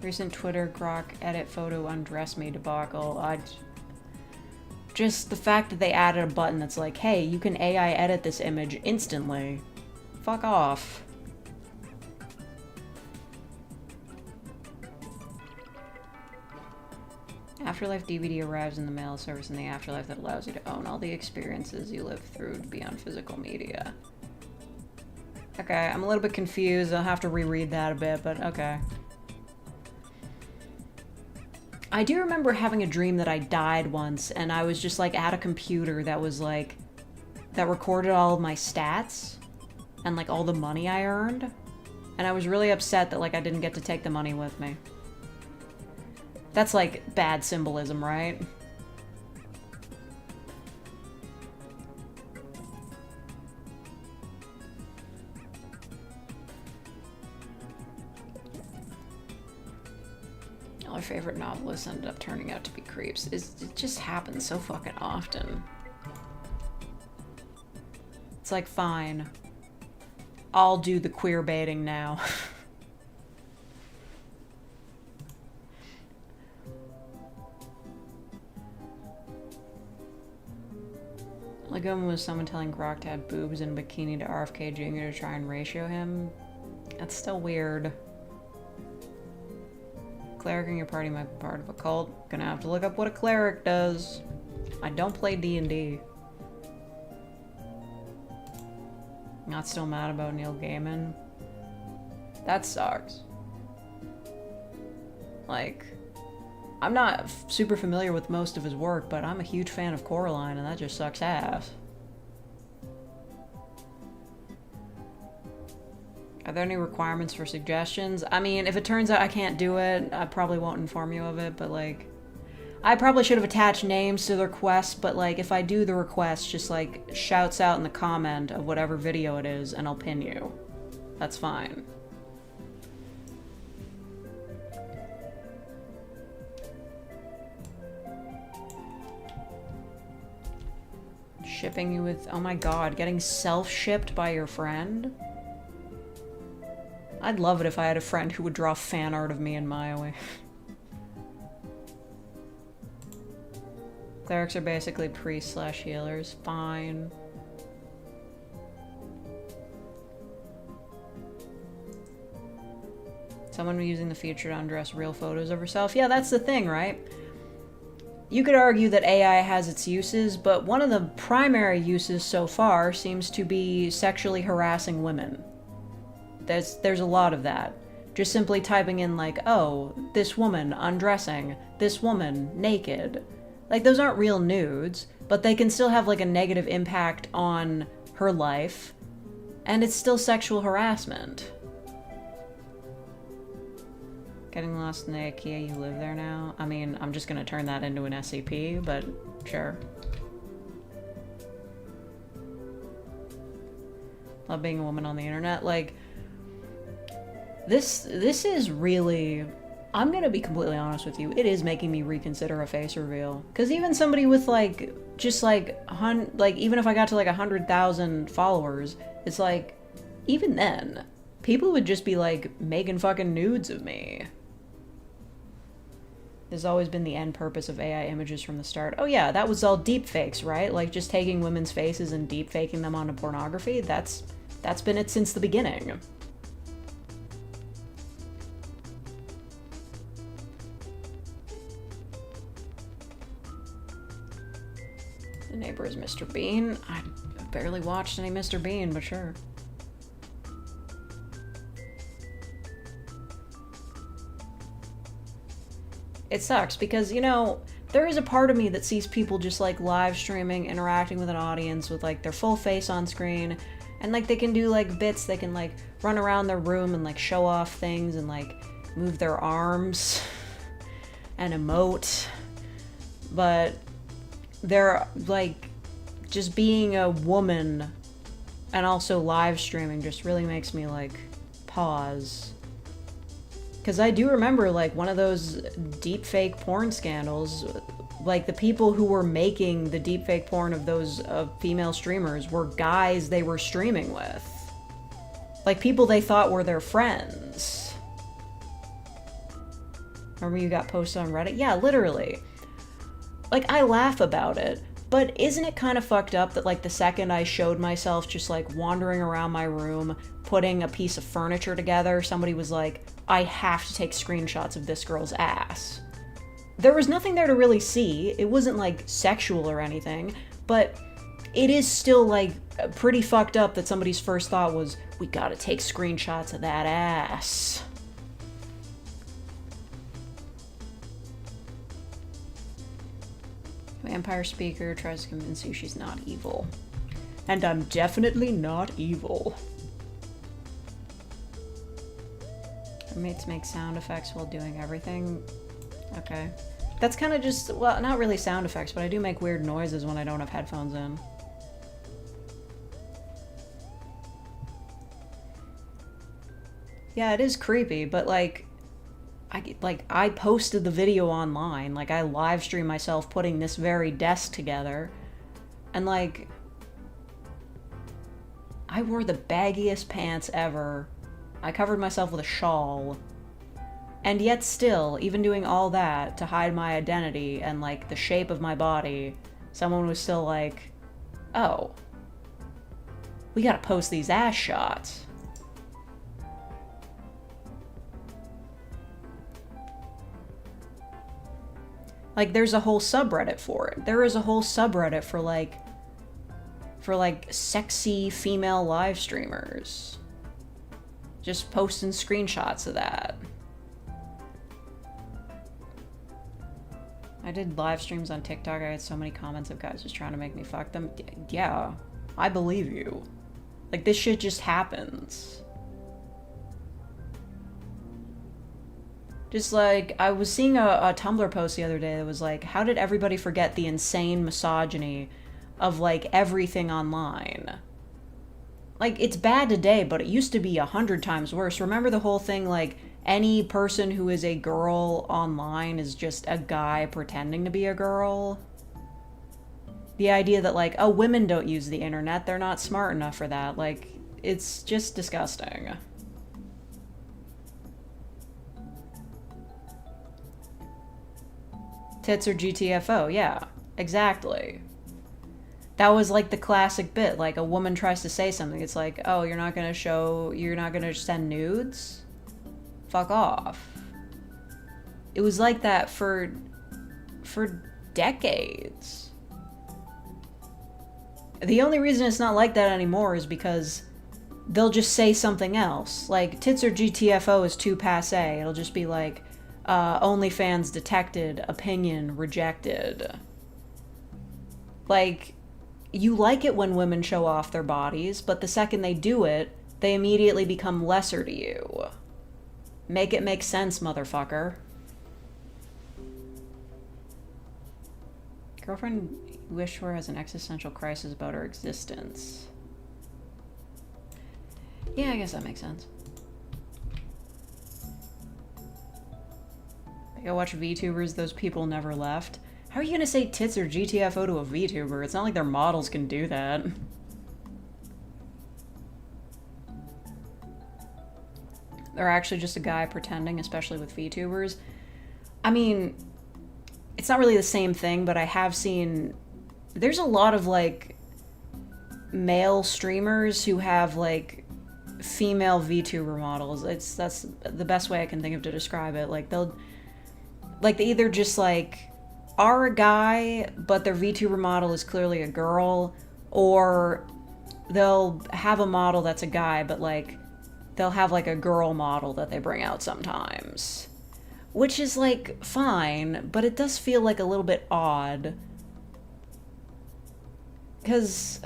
Recent Twitter grok edit photo undress me debacle. Just the fact that they added a button that's like, hey, you can AI edit this image instantly. Fuck off. Afterlife DVD arrives in the mail service in the afterlife that allows you to own all the experiences you live through beyond physical media. Okay, I'm a little bit confused. I'll have to reread that a bit, but okay. I do remember having a dream that I died once, and I was just, like, at a computer that was, like, that recorded all of my stats and, like, all the money I earned. And I was really upset that, like, I didn't get to take the money with me. That's, like, bad symbolism, right? my favorite novelists ended up turning out to be creeps. It just happens so fucking often. It's like, fine. I'll do the queer baiting now. Like, was someone telling Grok to have boobs and a bikini to RFK Jr. to try and ratio him? That's still weird. Cleric in your party might be part of a cult. Gonna have to look up what a cleric does. I don't play D&D. Not still mad about Neil Gaiman? That sucks. Like, I'm not super familiar with most of his work, but I'm a huge fan of Coraline, and that just sucks ass. Are there any requirements for suggestions? I mean, if it turns out I can't do it, I probably won't inform you of it, but like, I probably should have attached names to the request, but like, if I do the request, just like, shouts out in the comment of whatever video it is, and I'll pin you. That's fine. Shipping you with, oh my god, getting self-shipped by your friend? I'd love it if I had a friend who would draw fan art of me in Maui. Clerics are basically priests / healers. Fine. Someone using the feature to undress real photos of herself? Yeah, that's the thing, right? You could argue that AI has its uses, but one of the primary uses so far seems to be sexually harassing women. There's a lot of that. Just simply typing in like, oh, this woman undressing, this woman naked. Like, those aren't real nudes, but they can still have like a negative impact on her life, and it's still sexual harassment. Getting lost in the IKEA, you live there now? I mean, I'm just gonna turn that into an SCP, but sure. Love being a woman on the internet. Like, this is really, I'm gonna be completely honest with you, it is making me reconsider a face reveal. Because even somebody with like, just like, even if I got to like 100,000 followers, it's like, even then, people would just be like making fucking nudes of me. There's always been the end purpose of AI images from the start. Oh yeah, that was all deep fakes, right? Like just taking women's faces and deep faking them onto pornography. That's been it since the beginning. The neighbor is Mr. Bean. I barely watched any Mr. Bean, but sure. It sucks because, you know, there is a part of me that sees people just like live streaming, interacting with an audience with like their full face on screen, and like they can do like bits, they can like run around their room and like show off things and like move their arms and emote, but they're like, just being a woman and also live streaming just really makes me like pause. Because I do remember, like, one of those deepfake porn scandals, like, the people who were making the deepfake porn of those female streamers were guys they were streaming with. Like, people they thought were their friends. Remember you got posted on Reddit? Yeah, literally. Like, I laugh about it, but isn't it kind of fucked up that, like, the second I showed myself just, like, wandering around my room, putting a piece of furniture together, somebody was like, I have to take screenshots of this girl's ass. There was nothing there to really see. It wasn't, like, sexual or anything, but it is still, like, pretty fucked up that somebody's first thought was, we gotta take screenshots of that ass. Vampire speaker tries to convince you she's not evil. And I'm definitely not evil. Roommates make sound effects while doing everything. Okay. That's kind of just, well, not really sound effects, but I do make weird noises when I don't have headphones in. Yeah, it is creepy, but like, I posted the video online. Like, I live streamed myself putting this very desk together. And, like, I wore the baggiest pants ever. I covered myself with a shawl. And yet still, even doing all that to hide my identity and, like, the shape of my body, someone was still like, oh, we gotta post these ass shots. Like, there's a whole subreddit for it. There is a whole subreddit for, like, sexy female live streamers. Just posting screenshots of that. I did live streams on TikTok. I had so many comments of guys just trying to make me fuck them. Yeah, I believe you. Like, this shit just happens. Just like, I was seeing a Tumblr post the other day that was like, how did everybody forget the insane misogyny of, like, everything online? Like, it's bad today, but it used to be 100 times worse. Remember the whole thing, like, any person who is a girl online is just a guy pretending to be a girl? The idea that, like, oh, women don't use the internet, they're not smart enough for that. Like, it's just disgusting. Tits or GTFO, yeah, exactly. That was like the classic bit, like a woman tries to say something, it's like, oh, you're not gonna send nudes? Fuck off. It was like that for decades. The only reason it's not like that anymore is because they'll just say something else. Like, tits or GTFO is too passé. It'll just be like, OnlyFans detected, opinion rejected. Like, you like it when women show off their bodies, but the second they do it, they immediately become lesser to you. Make it make sense, motherfucker. Girlfriend wished for has an existential crisis about her existence. Yeah, I guess that makes sense. I go watch VTubers, those people never left. How are you gonna say tits or GTFO to a VTuber? It's not like their models can do that. They're actually just a guy pretending, especially with VTubers. I mean, it's not really the same thing, but I have seen... There's a lot of, like, male streamers who have, like, female VTuber models. That's the best way I can think of to describe it. Like, they either just, like, are a guy, but their VTuber model is clearly a girl, or they'll have a model that's a guy, but, like, they'll have, like, a girl model that they bring out sometimes. Which is, like, fine, but it does feel, like, a little bit odd. Because,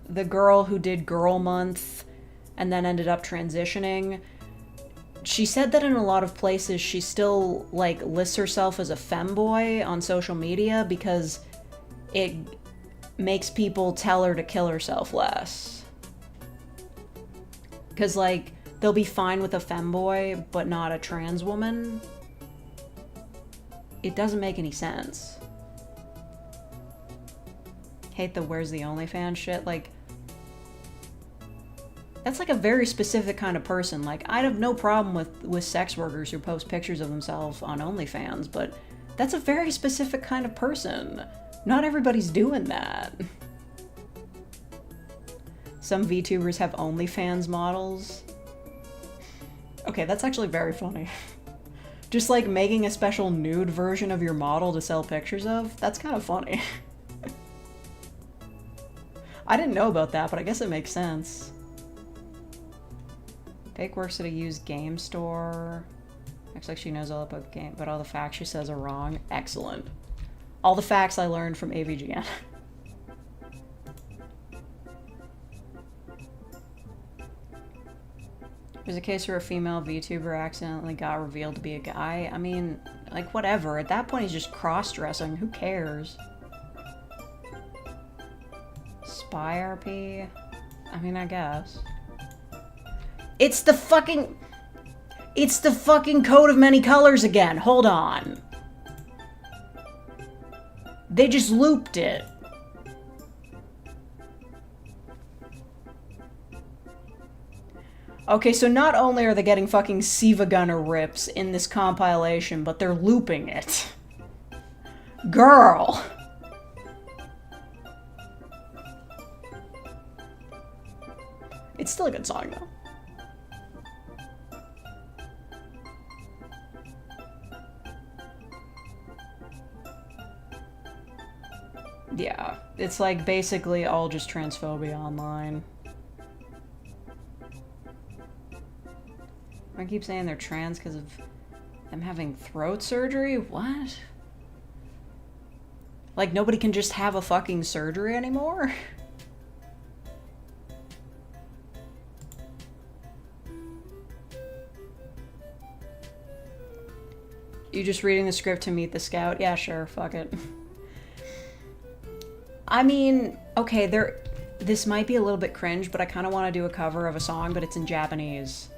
the girl who did Girl Month and then ended up transitioning, she said that in a lot of places she still, like, lists herself as a femboy on social media because it makes people tell her to kill herself less. Because, like, they'll be fine with a femboy, but not a trans woman. It doesn't make any sense. Hate the where's the OnlyFans shit. Like, that's like a very specific kind of person. Like, I'd have no problem with sex workers who post pictures of themselves on OnlyFans, but that's a very specific kind of person. Not everybody's doing that. Some VTubers have OnlyFans models. Okay, that's actually very funny. Just like making a special nude version of your model to sell pictures of, that's kind of funny. I didn't know about that, but I guess it makes sense. Fake works at a used game store. Looks like she knows all about game, but all the facts she says are wrong. Excellent. All the facts I learned from AVGN. There's a case where a female VTuber accidentally got revealed to be a guy. I mean, like, whatever. At that point, he's just cross-dressing. Who cares? Spy RP? I mean, I guess. It's the fucking coat of many colors again. Hold on. They just looped it. Okay, so not only are they getting fucking Siva Gunner rips in this compilation, but they're looping it. Girl! It's still a good song, though. Yeah, it's like basically all just transphobia online. I keep saying they're trans because of them having throat surgery? What? Like nobody can just have a fucking surgery anymore? You just reading the script to meet the scout? Yeah, sure, fuck it. I mean, okay, this might be a little bit cringe, but I kind of want to do a cover of a song, but it's in Japanese.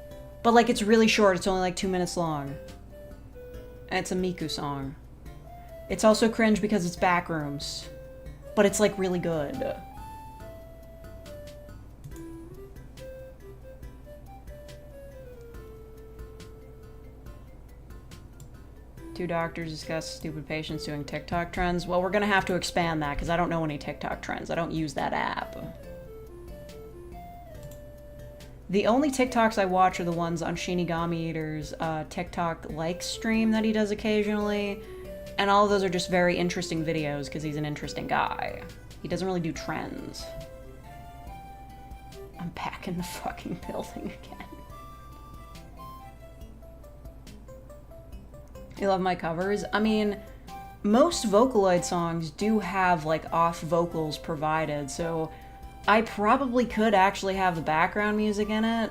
But, like, it's really short. It's only, like, 2 minutes long. And it's a Miku song. It's also cringe because it's Backrooms. But it's, like, really good. Two doctors discuss stupid patients doing TikTok trends. Well, we're gonna have to expand that because I don't know any TikTok trends. I don't use that app. The only TikToks I watch are the ones on Shinigami Eater's TikTok like stream that he does occasionally. And all of those are just very interesting videos because he's an interesting guy. He doesn't really do trends. I'm back in the fucking building again. You love my covers? I mean, most Vocaloid songs do have, like, off vocals provided, so I probably could actually have the background music in it.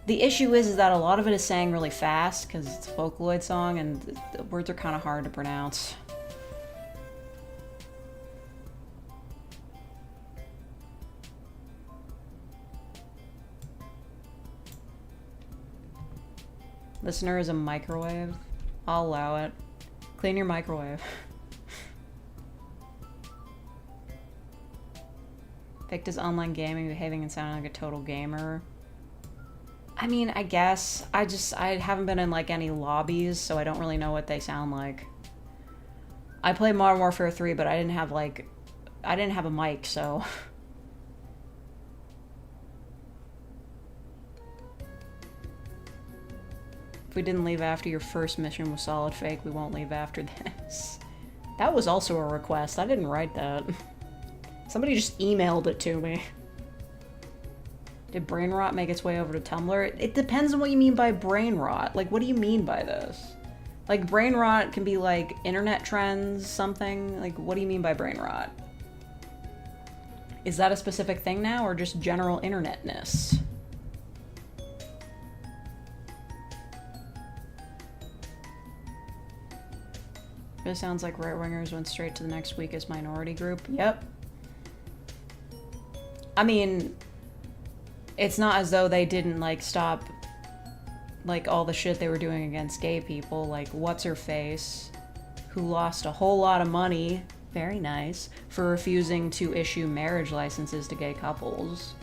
The issue is that a lot of it is sang really fast, because it's a Vocaloid song, and the words are kind of hard to pronounce. Listener is a microwave. I'll allow it. Clean your microwave. Vic does online gaming, behaving and sounding like a total gamer. I mean, I guess. I haven't been in, like, any lobbies, so I don't really know what they sound like. I played Modern Warfare 3, but I didn't have a mic, so... If we didn't leave after your first mission with Solid Fake, we won't leave after this. That was also a request. I didn't write that. Somebody just emailed it to me. Did brain rot make its way over to Tumblr? It depends on what you mean by brain rot. Like, what do you mean by this? Like, brain rot can be like internet trends, something. Like, what do you mean by brain rot? Is that a specific thing now, or just general internetness? It sounds like right-wingers went straight to the next weakest minority group. Yep. I mean, it's not as though they didn't, like, stop, like, all the shit they were doing against gay people. Like, what's-her-face, who lost a whole lot of money, very nice, for refusing to issue marriage licenses to gay couples.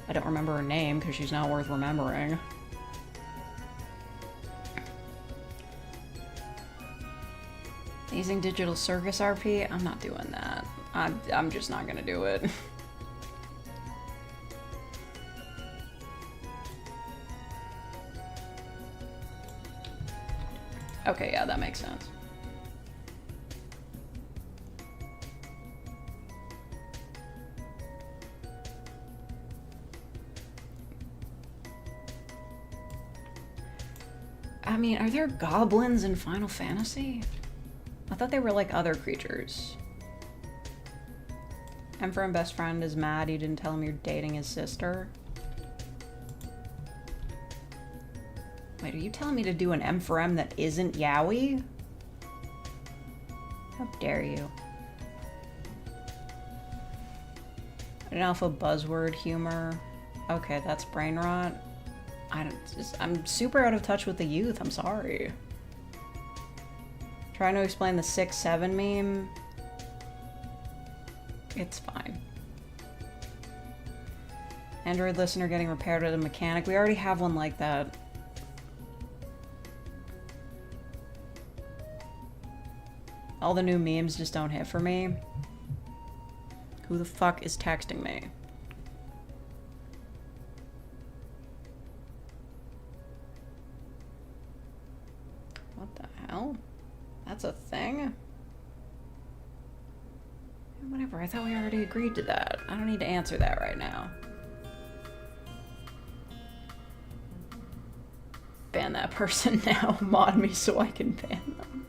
I don't remember her name because she's not worth remembering. Using Digital Circus RP? I'm not doing that. I'm just not gonna do it. Okay, yeah, that makes sense. I mean, are there goblins in Final Fantasy? I thought they were like other creatures. Emperor and best friend is mad you didn't tell him you're dating his sister. Wait, are you telling me to do an M for M that isn't yaoi? How dare you? An alpha buzzword humor. Okay, that's brain rot. I'm super out of touch with the youth, I'm sorry. Trying to explain the 6'7" meme. It's fine. Android listener getting repaired at a mechanic. We already have one like that. All the new memes just don't hit for me. Who the fuck is texting me? What the hell? That's a thing? Whatever, I thought we already agreed to that. I don't need to answer that right now. Ban that person now. Mod me so I can ban them.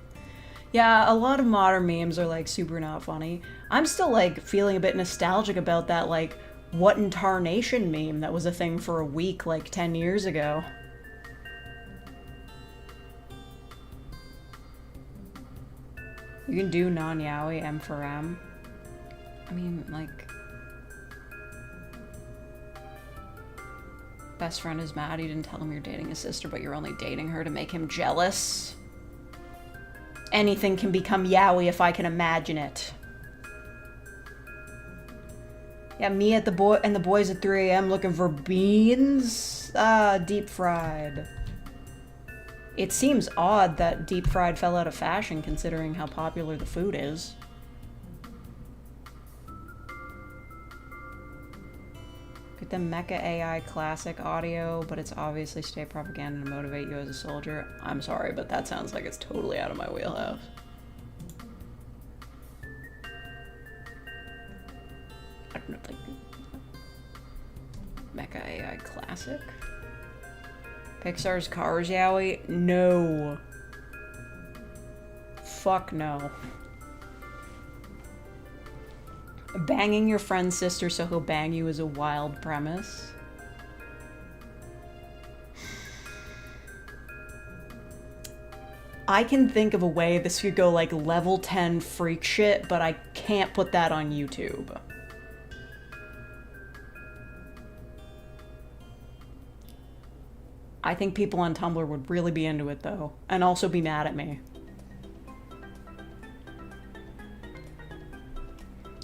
Yeah, a lot of modern memes are like super not funny. I'm still like feeling a bit nostalgic about that like what in tarnation meme that was a thing for a week like 10 years ago. You can do non-yaoi M for M. I mean, like... Best friend is mad you didn't tell him you're dating his sister, but you're only dating her to make him jealous. Anything can become yaoi if I can imagine it. Yeah, me at the boys at 3 a.m. looking for beans? Deep fried. It seems odd that deep fried fell out of fashion considering how popular the food is. Get the Mecha AI classic audio, but it's obviously state propaganda to motivate you as a soldier. I'm sorry, but that sounds like it's totally out of my wheelhouse. I don't know, like... Mecha AI classic? Pixar's Cars yaoi? No. Fuck no. Banging your friend's sister so he'll bang you is a wild premise. I can think of a way this could go like level 10 freak shit, but I can't put that on YouTube. I think people on Tumblr would really be into it though, and also be mad at me.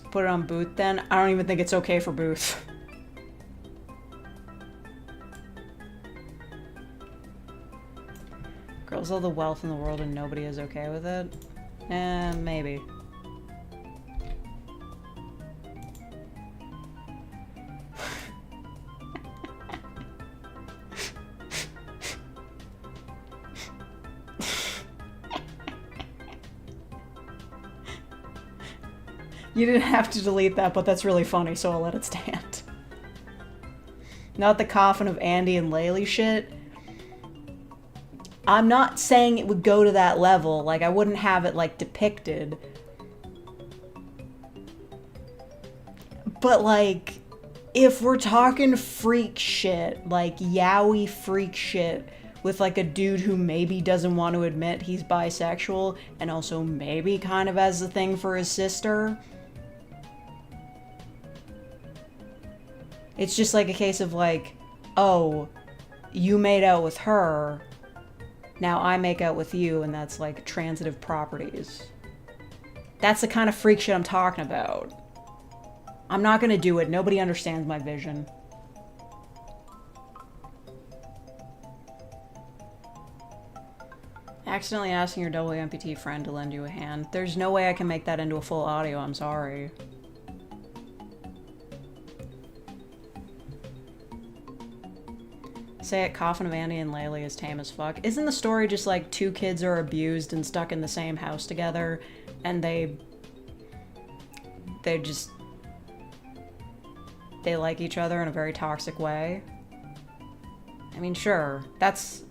Put it on Booth then? I don't even think it's okay for Booth. Girls all the wealth in the world and nobody is okay with it? Maybe. You didn't have to delete that, but that's really funny, so I'll let it stand. Not the coffin of Andy and Laylee shit. I'm not saying it would go to that level, like I wouldn't have it like depicted. But like, if we're talking freak shit, like yaoi freak shit, with like a dude who maybe doesn't want to admit he's bisexual, and also maybe kind of has a thing for his sister, it's just like a case of like, oh, you made out with her, now I make out with you, and that's like transitive properties. That's the kind of freak shit I'm talking about. I'm not gonna do it. Nobody understands my vision. Accidentally asking your double amputee friend to lend you a hand. There's no way I can make that into a full audio, I'm sorry. Say it, Coffin of Andy and Laylee is tame as fuck. Isn't the story just like two kids are abused and stuck in the same house together, and they like each other in a very toxic way? I mean, sure, that's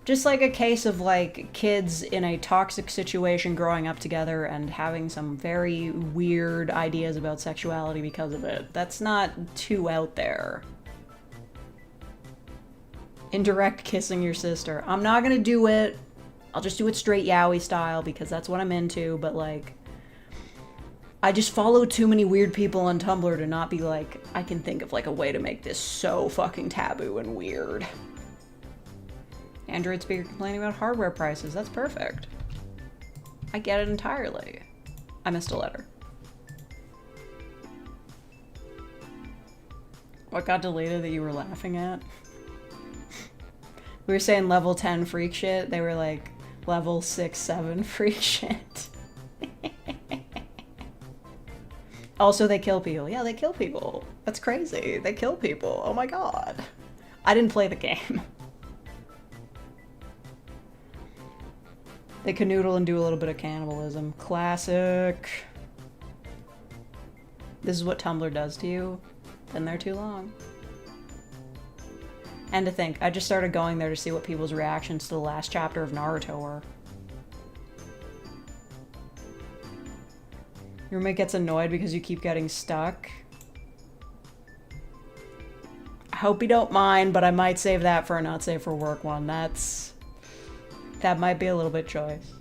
just like a case of like kids in a toxic situation growing up together and having some very weird ideas about sexuality because of it. That's not too out there. Indirect kissing your sister. I'm not gonna do it. I'll just do it straight yaoi style because that's what I'm into, but like, I just follow too many weird people on Tumblr to not be like, I can think of like a way to make this so fucking taboo and weird. Android speaker complaining about hardware prices. That's perfect. I get it entirely. I missed a letter. What got deleted that you were laughing at? We were saying level 10 freak shit. They were like level 6, 7 freak shit. Also, they kill people. Yeah, they kill people. That's crazy. They kill people. Oh my god. I didn't play the game. They canoodle and do a little bit of cannibalism. Classic. This is what Tumblr does to you. Been there too long. And to think, I just started going there to see what people's reactions to the last chapter of Naruto were. Your roommate gets annoyed because you keep getting stuck. I hope you don't mind, but I might save that for a not safe for work one. That might be a little bit choice.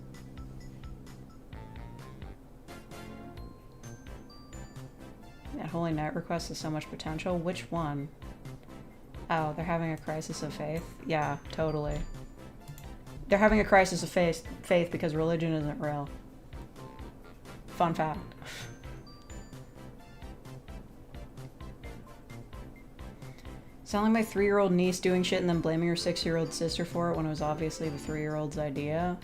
That Holy Night request has so much potential. Which one? Oh, they're having a crisis of faith? Yeah, totally. They're having a crisis of faith because religion isn't real. Fun fact. Sound like my 3-year-old niece doing shit and then blaming her 6-year-old sister for it when it was obviously the 3-year-old's idea.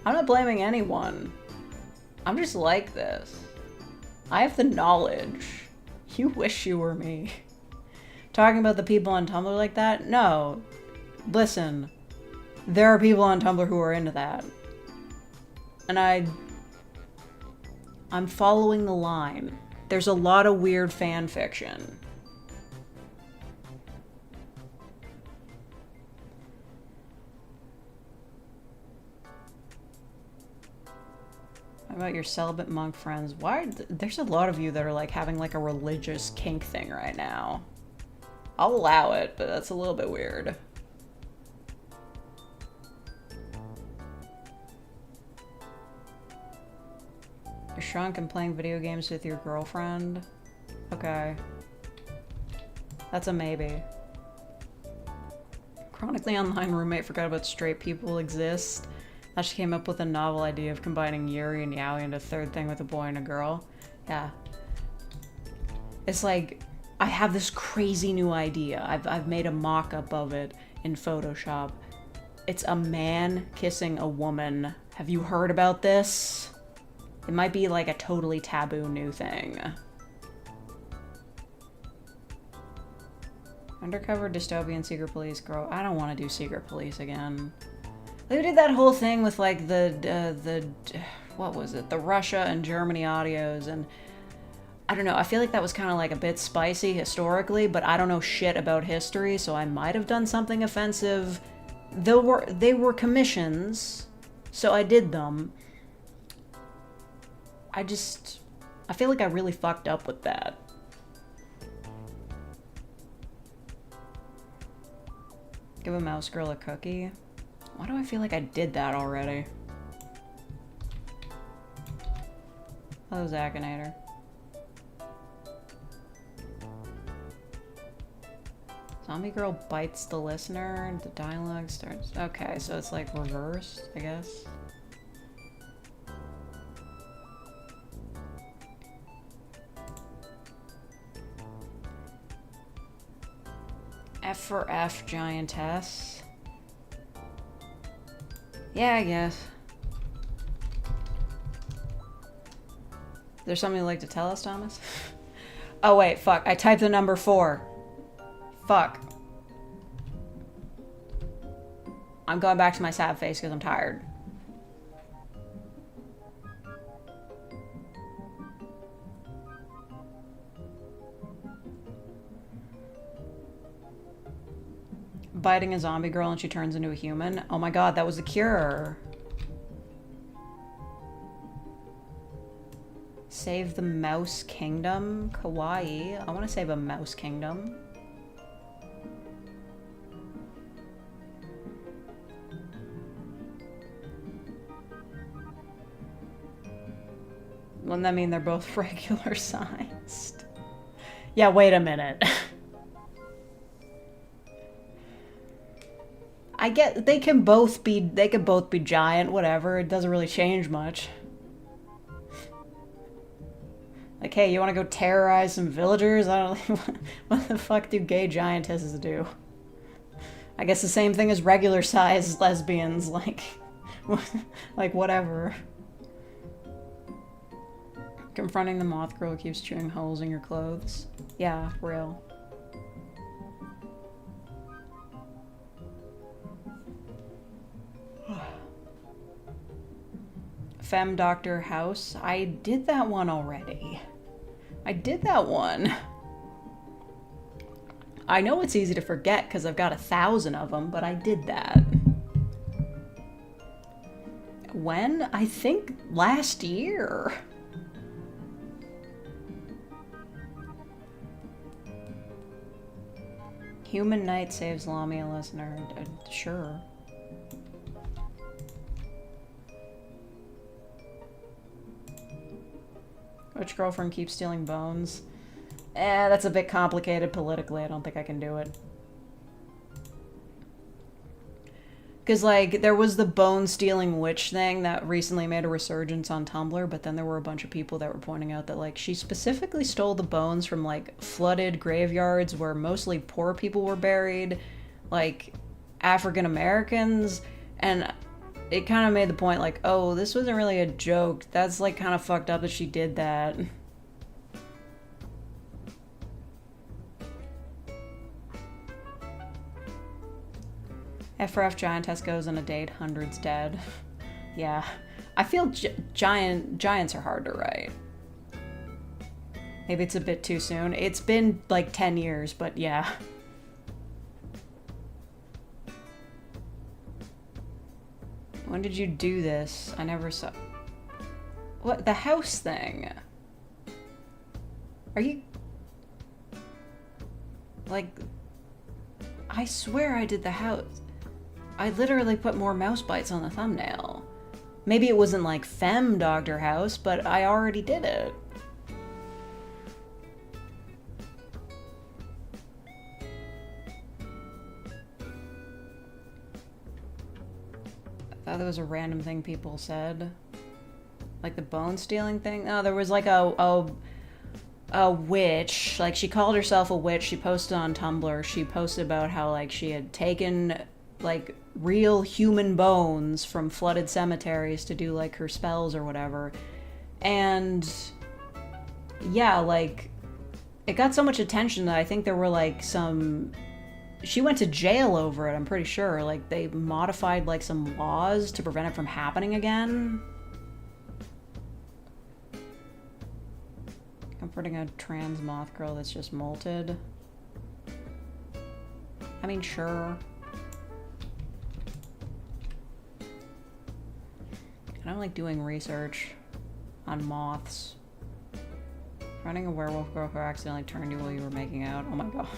I'm not blaming anyone. I'm just like this. I have the knowledge. You wish you were me. Talking about the people on Tumblr like that? No. Listen. There are people on Tumblr who are into that. And I'm following the line. There's a lot of weird fan fiction. What about your celibate monk friends? Why? There's a lot of you that are like having like a religious kink thing right now. I'll allow it, but that's a little bit weird. You're shrunk and playing video games with your girlfriend? Okay. That's a maybe. Chronically online roommate forgot about straight people exist. Now she came up with a novel idea of combining Yuri and Yaoi into a third thing with a boy and a girl. Yeah. It's like, I have this crazy new idea. I've made a mock-up of it in Photoshop. It's a man kissing a woman. Have you heard about this? It might be like a totally taboo new thing. Undercover dystopian secret police girl. I don't want to do secret police again. They did that whole thing with like what was it? The Russia and Germany audios, and I don't know. I feel like that was kind of like a bit spicy historically, but I don't know shit about history, so I might have done something offensive. They were commissions, so I did them. I feel like I really fucked up with that. Give a mouse girl a cookie. Why do I feel like I did that already? Hello, Zakinator. Zombie girl bites the listener. The dialogue starts. Okay, so it's like reversed, I guess. F for F, giantess. Yeah, I guess. There's something you'd like to tell us, Thomas? Oh wait, fuck. I typed the number 4. Fuck. I'm going back to my sad face because I'm tired. Biting a zombie girl and she turns into a human. Oh my god, that was the cure. Save the mouse kingdom. Kawaii. I want to save a mouse kingdom. Wouldn't that mean they're both regular sized? Yeah, wait a minute. I get they can both be giant, whatever. It doesn't really change much. Like, hey, you want to go terrorize some villagers? I don't know. What the fuck do gay giantesses do? I guess the same thing as regular sized lesbians, like like whatever. Confronting the moth girl who keeps chewing holes in your clothes. Yeah, real. Femme Doctor House. I did that one already. I did that one. I know it's easy to forget because I've got 1,000 of them, but I did that. When? I think last year. Human Knight saves Lamia listener. Sure. Which girlfriend keeps stealing bones? That's a bit complicated politically. I don't think I can do it. Because, like, there was the bone-stealing witch thing that recently made a resurgence on Tumblr, but then there were a bunch of people that were pointing out that, like, she specifically stole the bones from, like, flooded graveyards where mostly poor people were buried, like, African Americans, and it kind of made the point, like, oh, this wasn't really a joke. That's, like, kind of fucked up that she did that. F for F giantess goes on a date, hundreds dead. Yeah. I feel giants are hard to write. Maybe it's a bit too soon. It's been, like, 10 years, but yeah. When did you do this? I never saw... What? The house thing? Are you... Like... I swear I did the house. I literally put more mouse bites on the thumbnail. Maybe it wasn't like Femme Doctor House, but I already did it. I thought that was a random thing people said. Like the bone stealing thing? No, there was like a witch. Like, she called herself a witch. She posted on Tumblr. She posted about how, like, she had taken, like, real human bones from flooded cemeteries to do, like, her spells or whatever. And yeah, like, it got so much attention that I think there were, like, some... She went to jail over it, I'm pretty sure. Like, they modified, like, some laws to prevent it from happening again. Comforting a trans moth girl that's just molted. I mean, sure. I don't like doing research on moths. Running a werewolf girl who accidentally turned you while you were making out. Oh my god.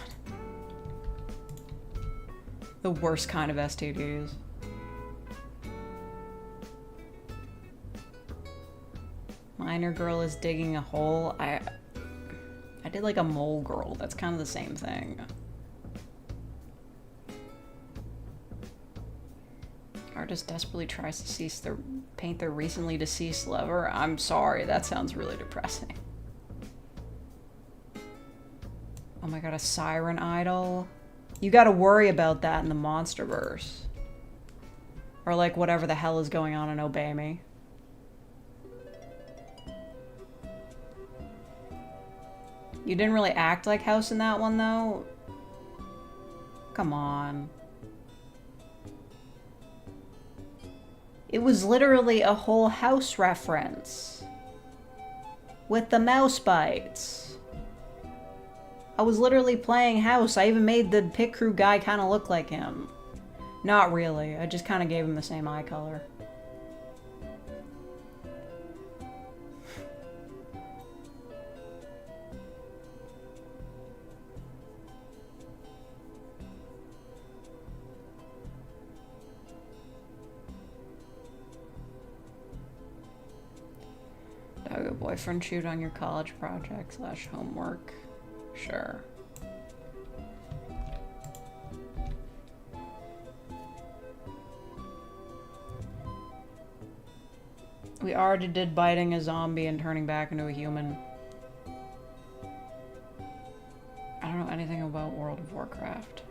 The worst kind of STDs. Miner girl is digging a hole. I did like a mole girl. That's kind of the same thing. Artist desperately tries to paint their recently deceased lover. I'm sorry, that sounds really depressing. Oh my god, a siren idol? You gotta worry about that in the Monsterverse. Or like whatever the hell is going on in Obey Me. You didn't really act like House in that one though? Come on. It was literally a whole House reference. With the mouse bites. I was literally playing House. I even made the pit crew guy kind of look like him. Not really. I just kind of gave him the same eye color. Dog a boyfriend shoot on your college project / homework. Sure. We already did biting a zombie and turning back into a human. I don't know anything about World of Warcraft.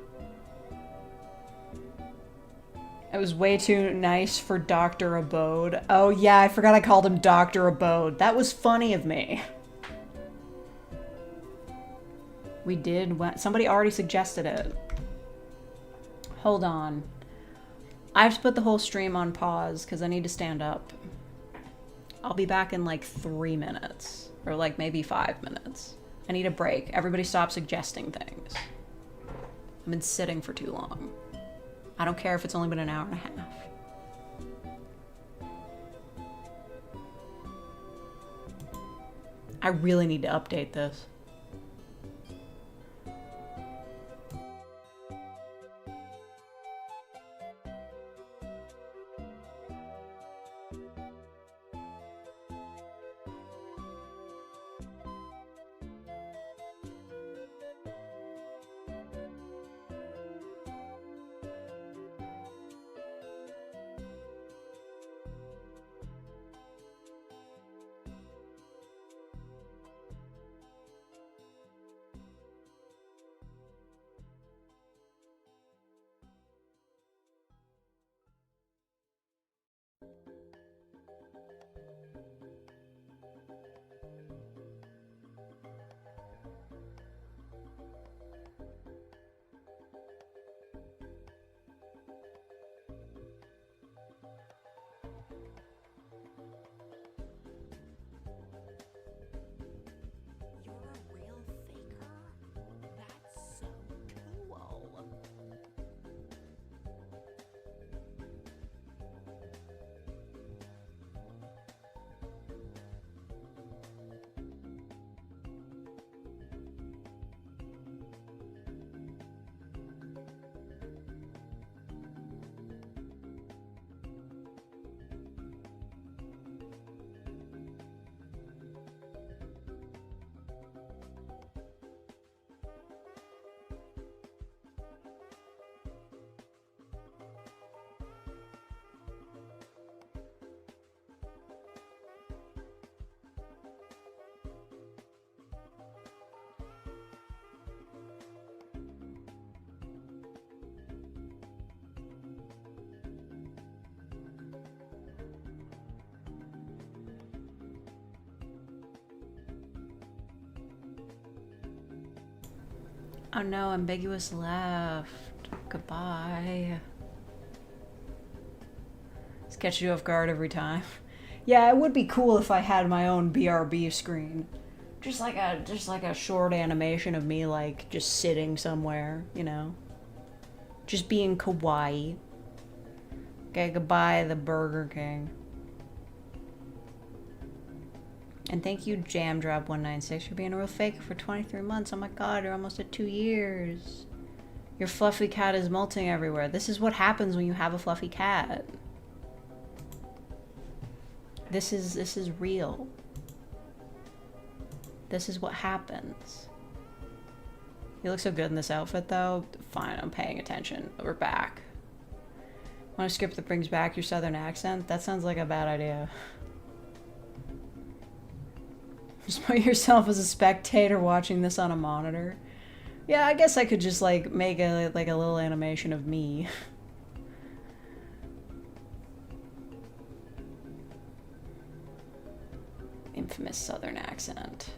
It was way too nice for Dr. Abode. Oh yeah, I forgot I called him Dr. Abode. That was funny of me. We did. Somebody already suggested it. Hold on. I have to put the whole stream on pause because I need to stand up. I'll be back in like 3 minutes. Or like maybe 5 minutes. I need a break. Everybody stop suggesting things. I've been sitting for too long. I don't care if it's only been an hour and a half. I really need to update this. Oh no, Ambiguous left. Goodbye. It's catching you off guard every time. Yeah, it would be cool if I had my own BRB screen. Just like a short animation of me like just sitting somewhere, you know. Just being kawaii. Okay, goodbye the Burger King. And thank you, Jamdrop196, for being a real faker for 23 months. Oh my god, you're almost at 2 years. Your fluffy cat is molting everywhere. This is what happens when you have a fluffy cat. This is real. This is what happens. You look so good in this outfit, though. Fine, I'm paying attention. We're back. Want a script that brings back your southern accent? That sounds like a bad idea. Just put yourself as a spectator watching this on a monitor. Yeah, I guess I could just like make a little animation of me. Infamous southern accent.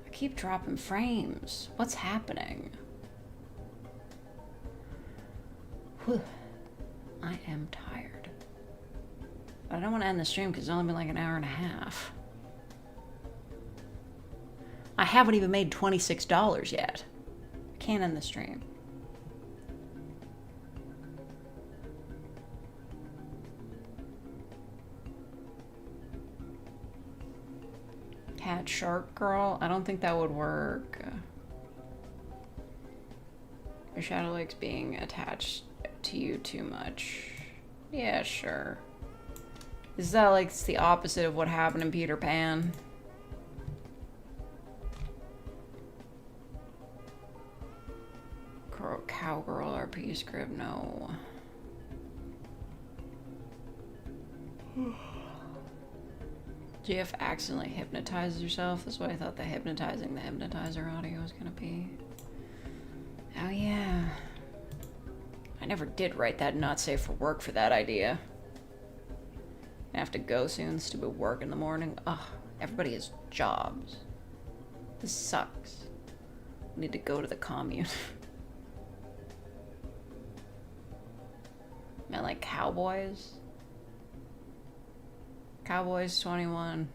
I keep dropping frames. What's happening? Whew. I am tired. But I don't want to end the stream because it's only been like an hour and a half. I haven't even made $26 yet. I can't end the stream. Cat Shark Girl? I don't think that would work. Your shadow likes being attached to you too much. Yeah, sure. Is that like it's the opposite of what happened in Peter Pan? Cowgirl RP script, no. GF accidentally hypnotizes herself. That's what I thought the hypnotizing the hypnotizer audio was gonna be. Oh yeah. I never did write that not safe for work for that idea. I have to go soon, stupid work in the morning. Ugh, everybody has jobs. This sucks. I need to go to the commune. Man, like Cowboys? Cowboys 21.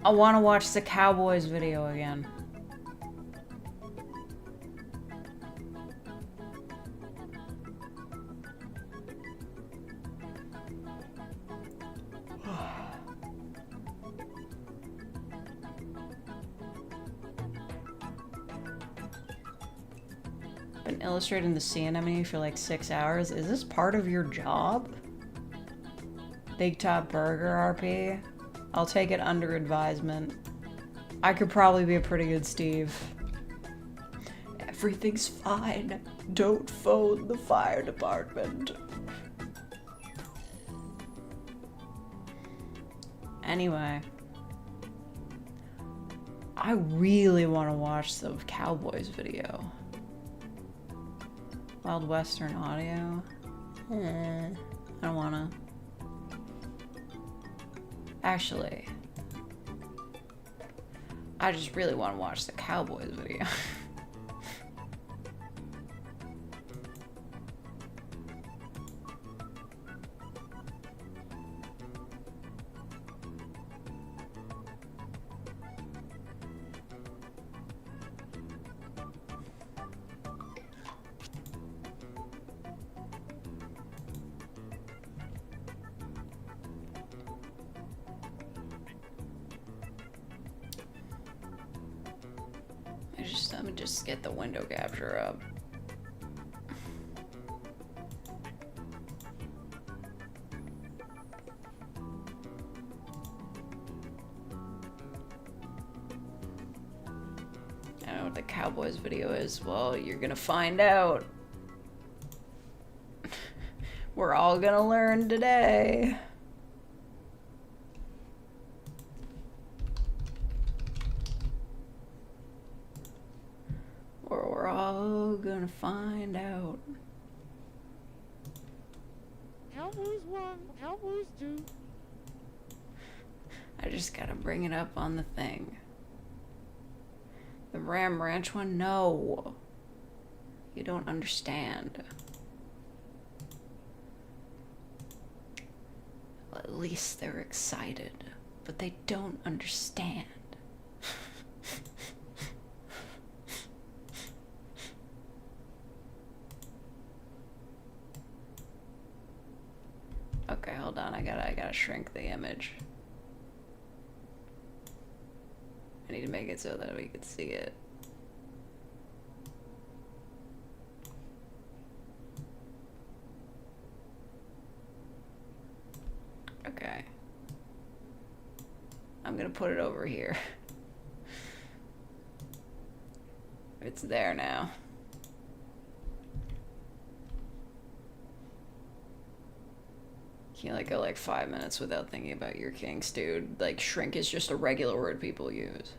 I want to watch the Cowboys video again. Been illustrating the sea anemone for like 6 hours. Is this part of your job? Big Top Burger RP? I'll take it under advisement. I could probably be a pretty good Steve. Everything's fine. Don't phone the fire department. Anyway. I really want to watch the Cowboys video. Wild Western audio? I don't wanna. Actually, I just really want to watch the Cowboys video. Let me just get the window capture up. I don't know what the Cowboys video is. Well, you're gonna find out. We're all gonna learn today. We're all gonna find out. Cowboys 1, Cowboys 2. I just gotta bring it up on the thing. The Ram Ranch one? No. You don't understand. Well, at least they're excited, but they don't understand. Okay, hold on. I gotta shrink the image. I need to make it so that we can see it. Okay. I'm gonna put it over here. It's there now. Can't like go like 5 minutes without thinking about your kinks, dude. Like shrink is just a regular word people use.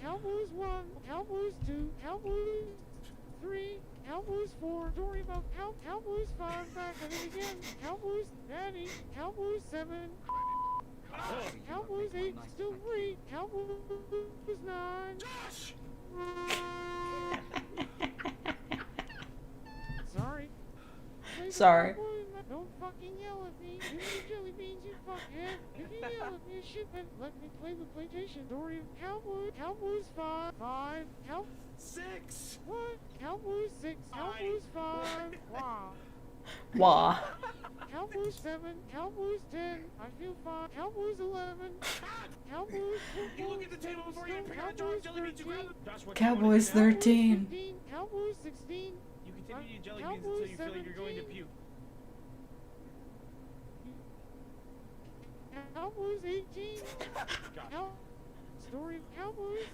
Cowboys 1, Cowboys 2, Cowboys 3, Cowboys 4, story about Cowboys 5, back at it again, Cowboys Daddy, Cowboys 7, Cowboys 8, still 3, Cowboys 9. Sorry. Sorry. Don't fucking yell at me. Give me jelly beans, you fuckhead. If you yell at me, shit, then let me play the PlayStation. Story of Cowboys 5, Cow 6. What? Cowboys 6, Cowboys 5. Wow. Wah. Cowboys 7, Cowboys 10. I feel fine. Cowboys 11. Cowboys 14. You look at the table before you pick out John's jelly beans. You grab them. Josh, what Cowboys 13. 15, Cowboys 16. You continue to eat jelly beans until you feel like you're going to puke. Cowboys 18. Story of Cowboys.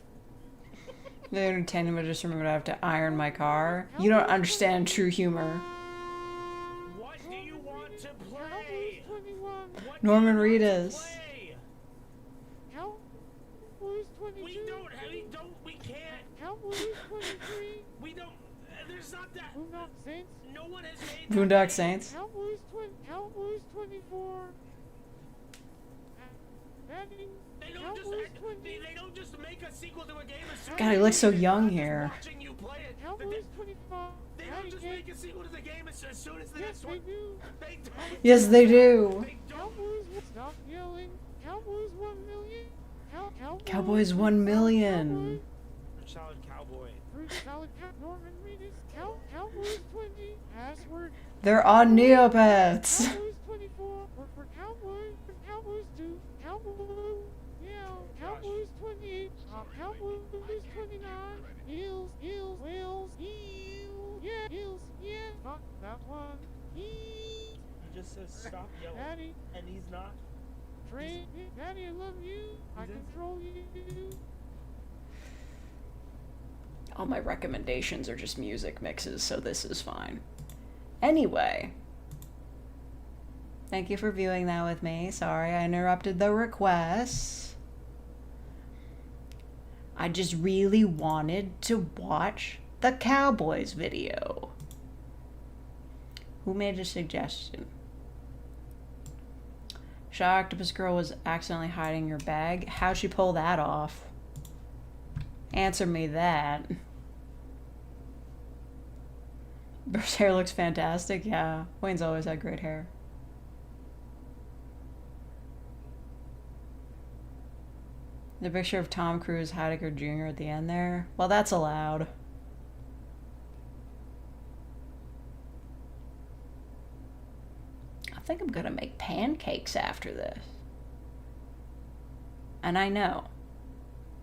The entertainment just remembered I have to iron my car. You don't understand true humor. What do you want to play? 21. What Norman do you want to Reedus. play? Cowboys 22. We can't. Cowboys 23. We don't, there's not that. Boondock Saints. No one has made that Boondock game. Saints. Cowboys 24. Batting. They don't Cowboys just, 20. they don't just make a sequel to a game as soon God, he as looks so it's young not just here. watching you play it. Cowboys 25. They don't just make a sequel to the game as soon as the Yes, next they one. do. They don't. Yes, they do. They don't. Cowboys, stop yelling. Cowboys 1 million. Cowboys 1 million. Solid cowboy. Fruit salad. Norman Reedus. Cowboys 20. Password. They're on Neopets. Cowboys 24. For Cowboys. Cowboys 2. Cowboys. Yeah. Cowboys 28. Cowboys 29. Eels. Whales. Eel. Yeah. Eels. Yeah. Not that one. He just says stop yelling. Daddy. And he's not. Trey. Daddy, I love you. I control you. All my recommendations are just music mixes, so this is fine. Anyway. Thank you for viewing that with me. Sorry I interrupted the requests. I just really wanted to watch the Cowboys video. Who made a suggestion? Shy Octopus Girl was accidentally hiding your bag. How'd she pull that off? Answer me that. Bruce's hair looks fantastic. Yeah, Wayne's always had great hair. The picture of Tom Cruise, Heidegger Jr. at the end there. Well, that's allowed. I think I'm gonna make pancakes after this. And I know,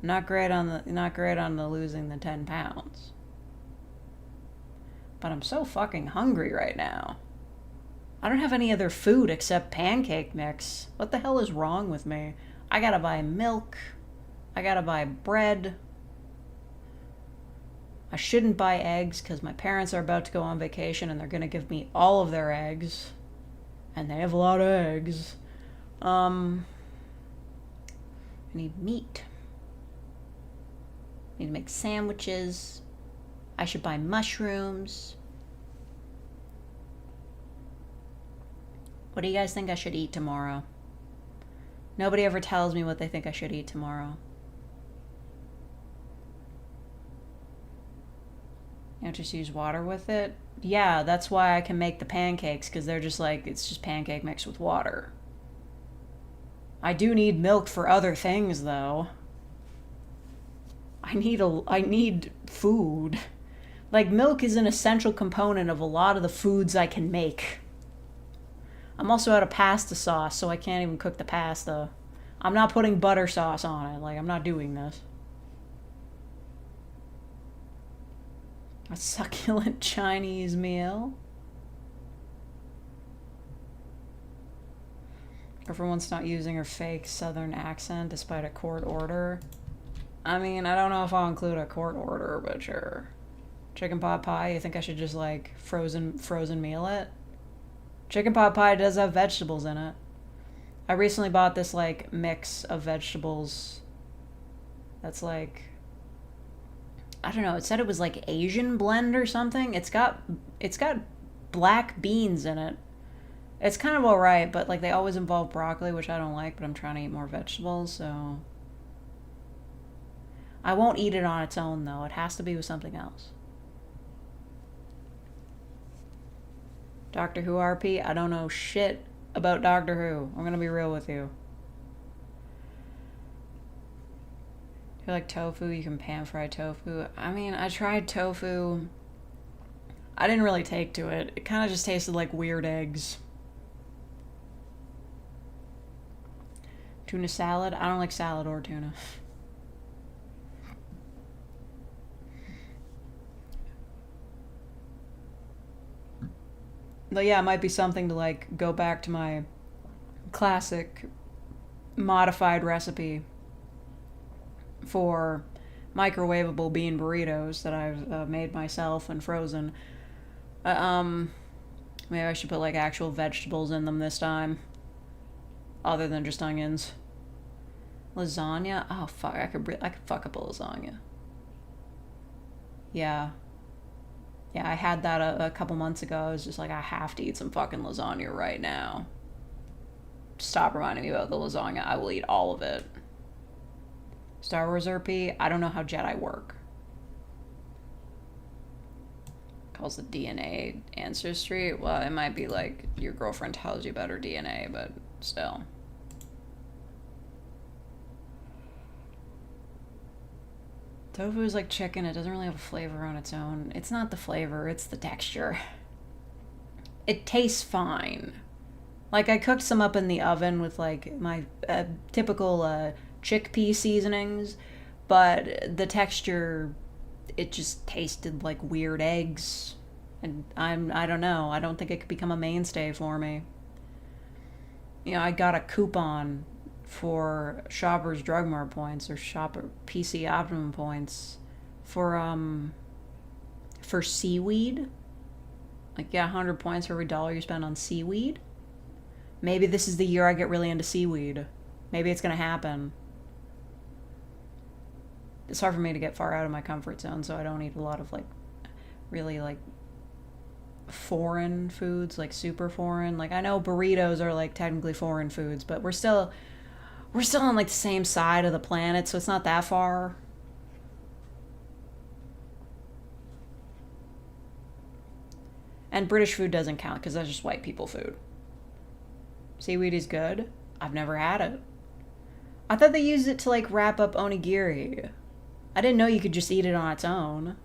not great on the losing the 10 pounds. But I'm so fucking hungry right now. I don't have any other food except pancake mix. What the hell is wrong with me? I gotta buy milk. I gotta buy bread. I shouldn't buy eggs because my parents are about to go on vacation and they're gonna give me all of their eggs. And they have a lot of eggs. I need meat. I need to make sandwiches. I should buy mushrooms. What do you guys think I should eat tomorrow? Nobody ever tells me what they think I should eat tomorrow. You know, just use water with it? Yeah, that's why I can make the pancakes, because they're just like, it's just pancake mixed with water. I do need milk for other things, though. I need food. Like, milk is an essential component of a lot of the foods I can make. I'm also out of pasta sauce, so I can't even cook the pasta. I'm not putting butter sauce on it. Like, I'm not doing this. A succulent Chinese meal. Everyone's not using her fake southern accent despite a court order. I mean, I don't know if I'll include a court order, but sure. Chicken pot pie, you think I should just like frozen meal it? Chicken pot pie does have vegetables in it. I recently bought this like mix of vegetables that's like, I don't know, it said it was like Asian blend or something. It's got black beans in it. It's kind of alright, but like they always involve broccoli, which I don't like, but I'm trying to eat more vegetables, so I won't eat it on its own though. It has to be with something else. Doctor Who RP, I don't know shit about Doctor Who. I'm gonna be real with you. If you like tofu, you can pan fry tofu. I mean, I tried tofu. I didn't really take to it. It kind of just tasted like weird eggs. Tuna salad? I don't like salad or tuna. But yeah, it might be something to like go back to my classic modified recipe for microwavable bean burritos that I've made myself and frozen. Maybe I should put like actual vegetables in them this time, other than just onions. Lasagna? Oh fuck, I could fuck up a lasagna. Yeah. Yeah, I had that a couple months ago. I was just like, I have to eat some fucking lasagna right now. Stop reminding me about the lasagna. I will eat all of it. Star Wars RP, I don't know how Jedi work. Calls the DNA ancestry. Well, it might be like your girlfriend tells you about her DNA, but still. Tofu is like chicken. It doesn't really have a flavor on its own. It's not the flavor, it's the texture. It tastes fine. Like, I cooked some up in the oven with like my typical chickpea seasonings, but the texture, it just tasted like weird eggs. And I don't know. I don't think it could become a mainstay for me. You know, I got a coupon for Shoppers Drug Mart points or Shopper PC Optimum points for seaweed. Like, yeah, 100 points for every dollar you spend on seaweed. Maybe this is the year I get really into seaweed. Maybe it's gonna happen. It's hard for me to get far out of my comfort zone, so I don't eat a lot of like really like foreign foods, like super foreign. Like, I know burritos are like technically foreign foods, but we're still on like the same side of the planet, so it's not that far. And British food doesn't count because that's just white people food. Seaweed is good. I've never had it. I thought they used it to like wrap up onigiri. I didn't know you could just eat it on its own.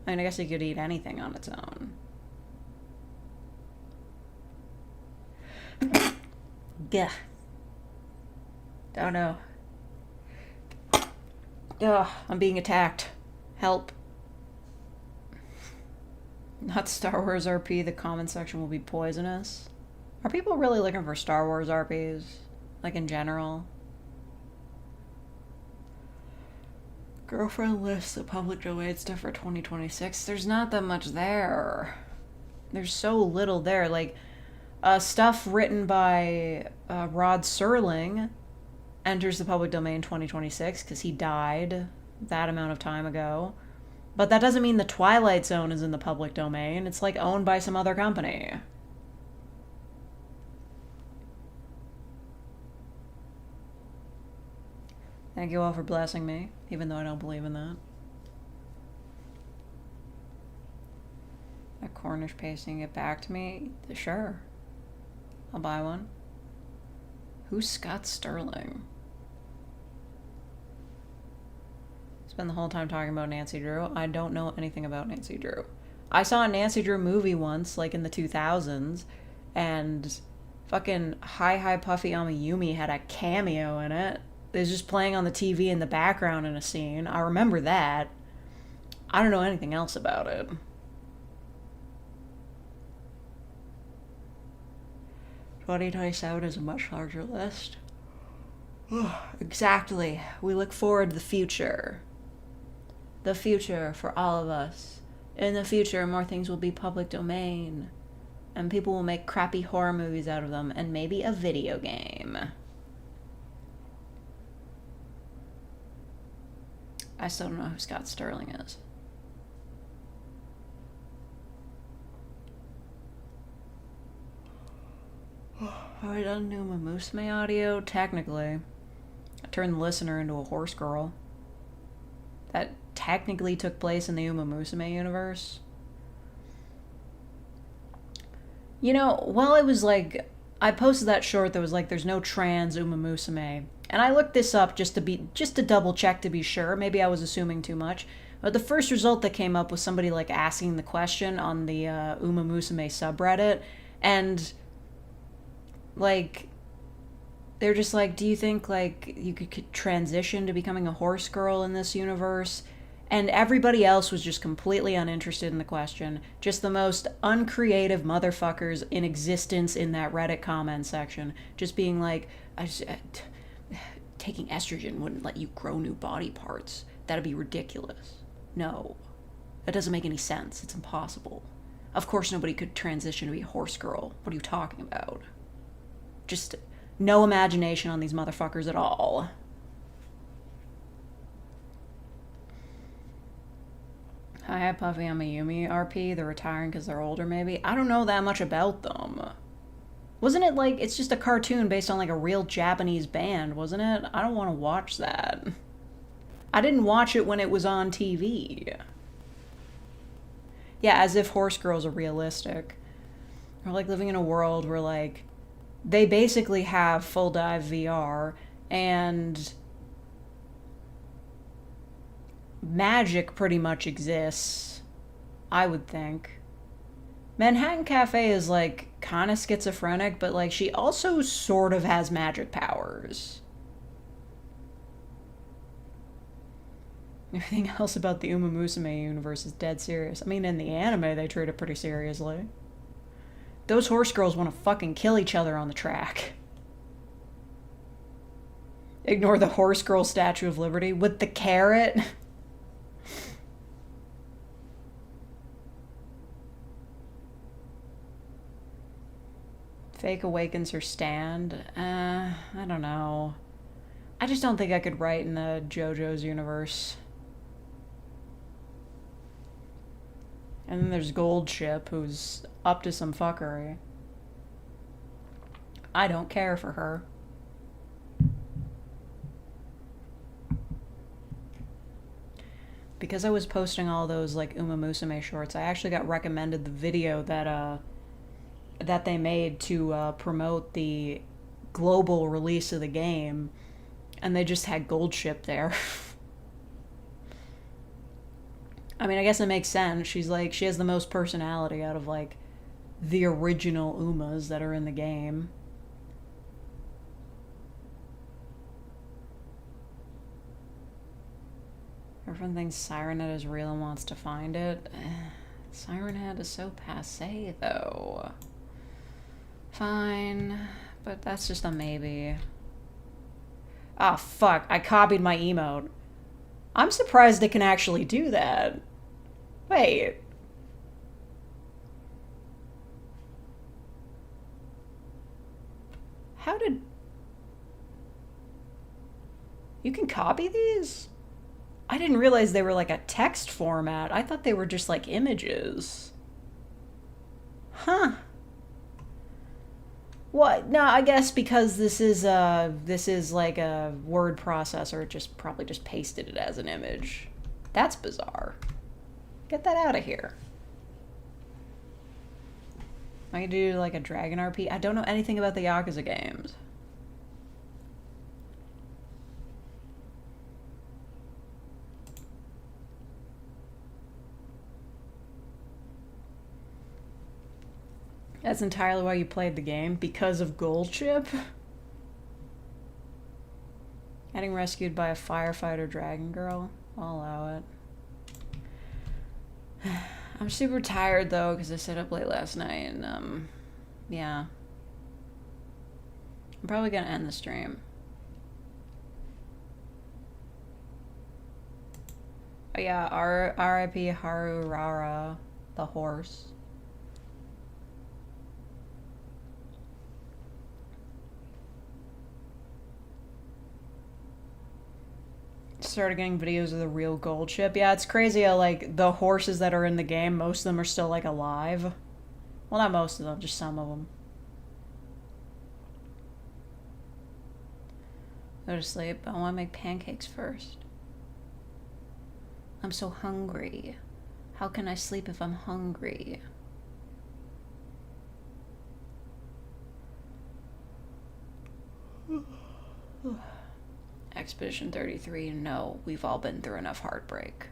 I mean, I guess you could eat anything on its own. Gah. Don't know. Ugh, I'm being attacked. Help. Not Star Wars RP, the comment section will be poisonous. Are people really looking for Star Wars RPs? Like, in general? Girlfriend lists the public domain stuff for 2026. There's not that much there. There's so little there. Like, stuff written by Rod Serling enters the public domain 2026 because he died that amount of time ago. But that doesn't mean the Twilight Zone is in the public domain. It's like owned by some other company. Thank you all for blessing me, even though I don't believe in that. A Cornish pasting, get back to me? Sure. I'll buy one. Who's Scott Sterling? Spend the whole time talking about Nancy Drew. I don't know anything about Nancy Drew. I saw a Nancy Drew movie once, like in the 2000s, and fucking Hi Puffy Amayumi had a cameo in it. It was just playing on the TV in the background in a scene. I remember that. I don't know anything else about it. 2027 is a much larger list. Exactly. We look forward to the future. The future for all of us. In the future, more things will be public domain. And people will make crappy horror movies out of them. And maybe a video game. I still don't know who Scott Sterling is. Have I done new Musume audio? Technically. I turned the listener into a horse girl. That technically took place in the Uma Musume universe. You know, while I was like, I posted that short that was like, there's no trans Uma Musume. And I looked this up just to double check to be sure. Maybe I was assuming too much. But the first result that came up was somebody like asking the question on the Uma Musume subreddit. And like, they're just like, do you think like you could transition to becoming a horse girl in this universe? And everybody else was just completely uninterested in the question. Just the most uncreative motherfuckers in existence in that Reddit comment section. Just being like, taking estrogen wouldn't let you grow new body parts. That'd be ridiculous. No. That doesn't make any sense. It's impossible. Of course nobody could transition to be a horse girl. What are you talking about? Just no imagination on these motherfuckers at all. Hi, Puffy. I'm a Yumi RP. They're retiring because they're older, maybe. I don't know that much about them. Wasn't it like, it's just a cartoon based on like a real Japanese band, wasn't it? I don't want to watch that. I didn't watch it when it was on TV. Yeah, as if horse girls are realistic. We're like living in a world where like, they basically have full dive VR and magic pretty much exists, I would think. Manhattan Cafe is like kind of schizophrenic, but like she also sort of has magic powers. Everything else about the Uma Musume universe is dead serious. I mean, in the anime, they treat it pretty seriously. Those horse girls want to fucking kill each other on the track. Ignore the horse girl Statue of Liberty with the carrot. Fake awakens her stand. I don't know. I just don't think I could write in the JoJo's universe. And then there's Goldship, who's up to some fuckery. I don't care for her. Because I was posting all those like Uma Musume shorts, I actually got recommended the video that they made to promote the global release of the game, and they just had Goldship there. I mean, I guess it makes sense. She's like, she has the most personality out of like the original Umas that are in the game. Everyone thinks Siren Head is real and wants to find it. Siren Head is so passé, though. Fine, but that's just a maybe. Ah, fuck, I copied my emote. I'm surprised it can actually do that. Wait. How did... You can copy these? I didn't realize they were like a text format. I thought they were just like images. Huh. What? No, I guess because this is like a word processor, it just probably just pasted it as an image. That's bizarre. Get that out of here. Am I gonna do like a Dragon RP? I don't know anything about the Yakuza games. That's entirely why you played the game? Because of Goldship? Getting rescued by a firefighter dragon girl? I'll allow it. I'm super tired though, because I stayed up late last night, and yeah. I'm probably gonna end the stream. Oh yeah, R.I.P. Harurara, the horse. Started getting videos of the real Goldship. Yeah, it's crazy how, like, the horses that are in the game, most of them are still, like, alive. Well, not most of them, just some of them. Go to sleep. I want to make pancakes first. I'm so hungry. How can I sleep if I'm hungry? Expedition 33, no, we've all been through enough heartbreak.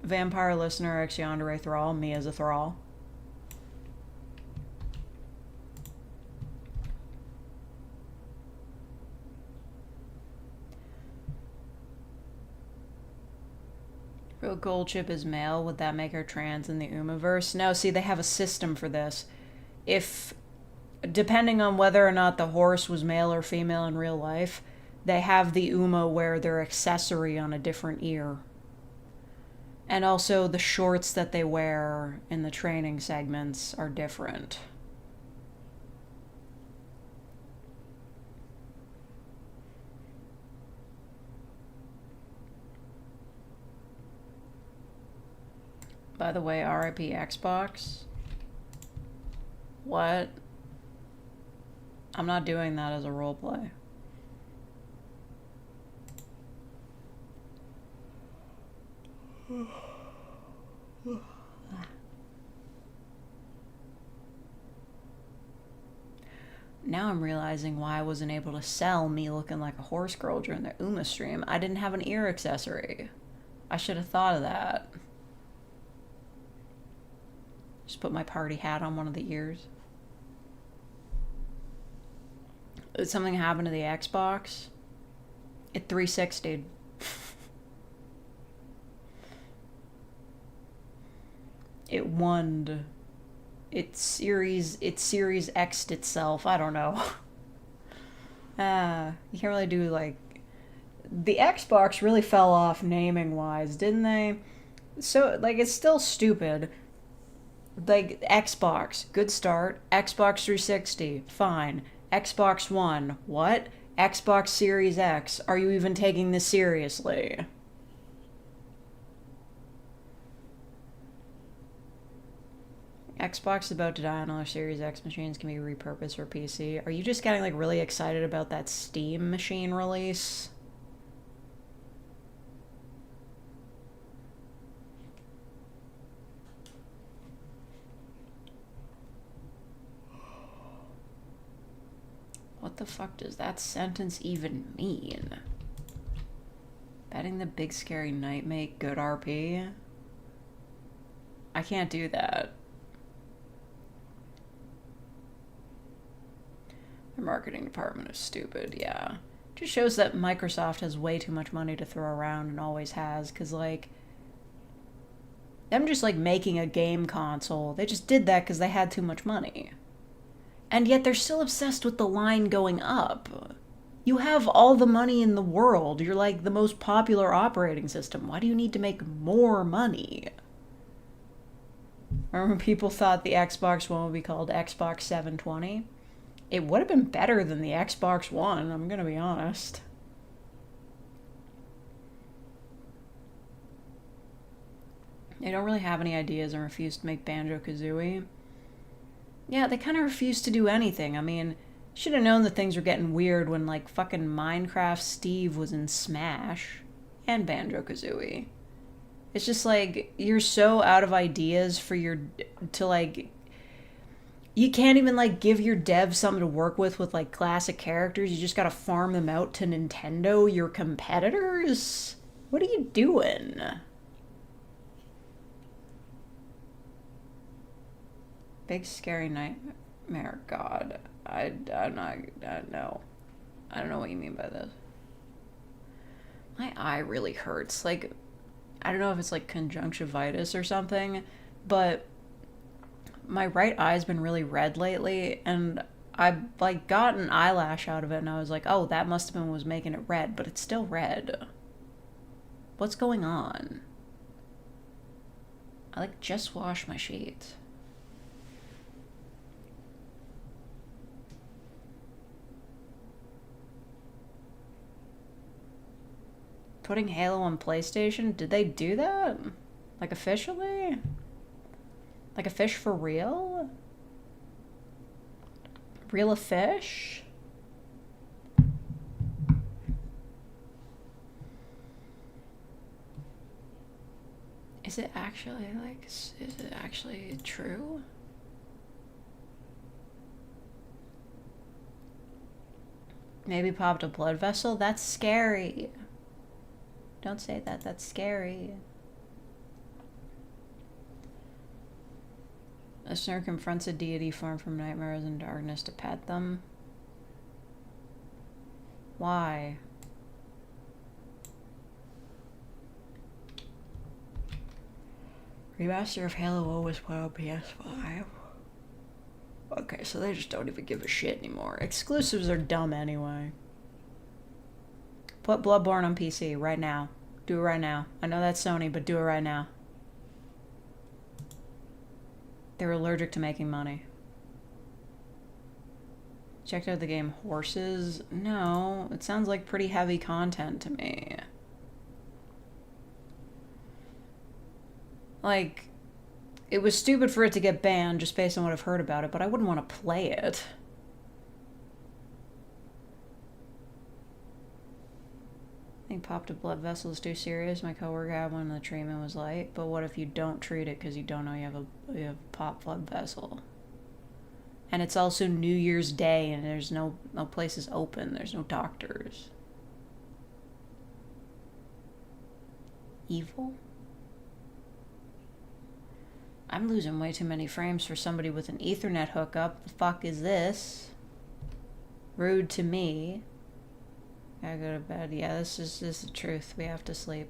Vampire listener X Yandere Thrall, me as a Thrall. Gold chip is male. Would that make her trans in the Umaverse? No, see, they have a system for this. If, depending on whether or not the horse was male or female in real life, they have the Uma wear their accessory on a different ear. And also the shorts that they wear in the training segments are different. By the way, RIP Xbox. What? I'm not doing that as a roleplay. Now I'm realizing why I wasn't able to sell me looking like a horse girl during the Uma stream. I didn't have an ear accessory. I should have thought of that. Just put my party hat on one of the ears. Did something happen to the Xbox? It 360'd. It won. It Series X'd itself. I don't know. You can't really do, like... The Xbox really fell off naming-wise, didn't they? So, like, it's still stupid. Like, Xbox, good start. Xbox 360, fine. Xbox One, what? Xbox Series X, are you even taking this seriously? Xbox is about to die and all our Series X machines can be repurposed for PC. Are you just getting, like, really excited about that Steam machine release? What the fuck does that sentence even mean? Betting the big scary night make good RP? I can't do that. The marketing department is stupid, yeah. Just shows that Microsoft has way too much money to throw around and always has, because, like, them just, like, making a game console, they just did that because they had too much money. And yet they're still obsessed with the line going up. You have all the money in the world. You're, like, the most popular operating system. Why do you need to make more money? Remember when people thought the Xbox One would be called Xbox 720? It would have been better than the Xbox One, I'm gonna be honest. They don't really have any ideas and refuse to make Banjo-Kazooie. Yeah, they kind of refuse to do anything. I mean, should have known that things were getting weird when, like, fucking Minecraft Steve was in Smash and Banjo-Kazooie. It's just, like, you're so out of ideas for like... You can't even, like, give your devs something to work with, like, classic characters. You just gotta farm them out to Nintendo, your competitors? What are you doing? Big scary nightmare, God. I'm not, no. I don't know what you mean by this. My eye really hurts. Like, I don't know if it's, like, conjunctivitis or something, but... my right eye's been really red lately, and I, like, got an eyelash out of it, and I was like, oh, that must have been what was making it red, but it's still red. What's going on? I, like, just washed my sheets. Putting Halo on PlayStation? Did they do that? Like, officially? Like a fish for real? Reel a fish? Is it actually, like, is it actually true? Maybe popped a blood vessel? That's scary. Don't say that, that's scary. Listener confronts a deity formed from nightmares and darkness to pet them. Why? Remaster of Halo always put on PS5. Okay, so they just don't even give a shit anymore. Exclusives are dumb anyway. Put Bloodborne on PC right now. Do it right now. I know that's Sony, but do it right now. They're allergic to making money. Checked out the game Horses? No, it sounds like pretty heavy content to me. Like, it was stupid for it to get banned just based on what I've heard about it, but I wouldn't want to play it. I think popped a blood vessel is too serious. My coworker had one and the treatment was light. But what if you don't treat it because you don't know you have a popped blood vessel? And it's also New Year's Day and there's no places open. There's no doctors. Evil? I'm losing way too many frames for somebody with an Ethernet hookup. The fuck is this? Rude to me. Gotta go to bed. Yeah, this is the truth. We have to sleep.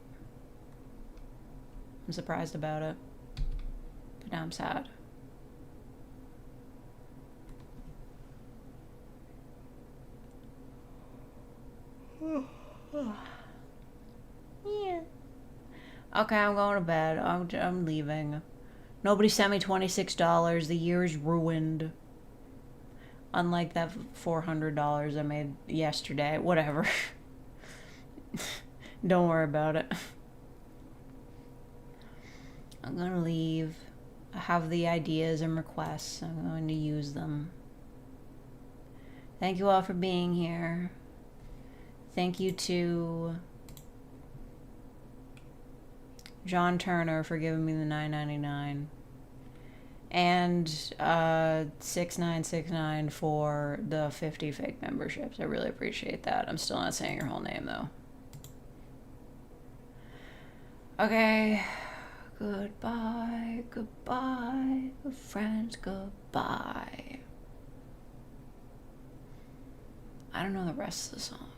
I'm surprised about it. But now I'm sad. Yeah. Okay, I'm going to bed. I'm leaving. Nobody sent me $26. The year is ruined. Unlike that $400 I made yesterday. Whatever. Don't worry about it. I'm gonna leave. I have the ideas and requests. I'm going to use them. Thank you all for being here. Thank you to John Turner for giving me the $9.99. And 6969 for the 50 fake memberships. I really appreciate that. I'm still not saying your whole name though. Okay. Goodbye. Goodbye. Good friends. Goodbye. I don't know the rest of the song.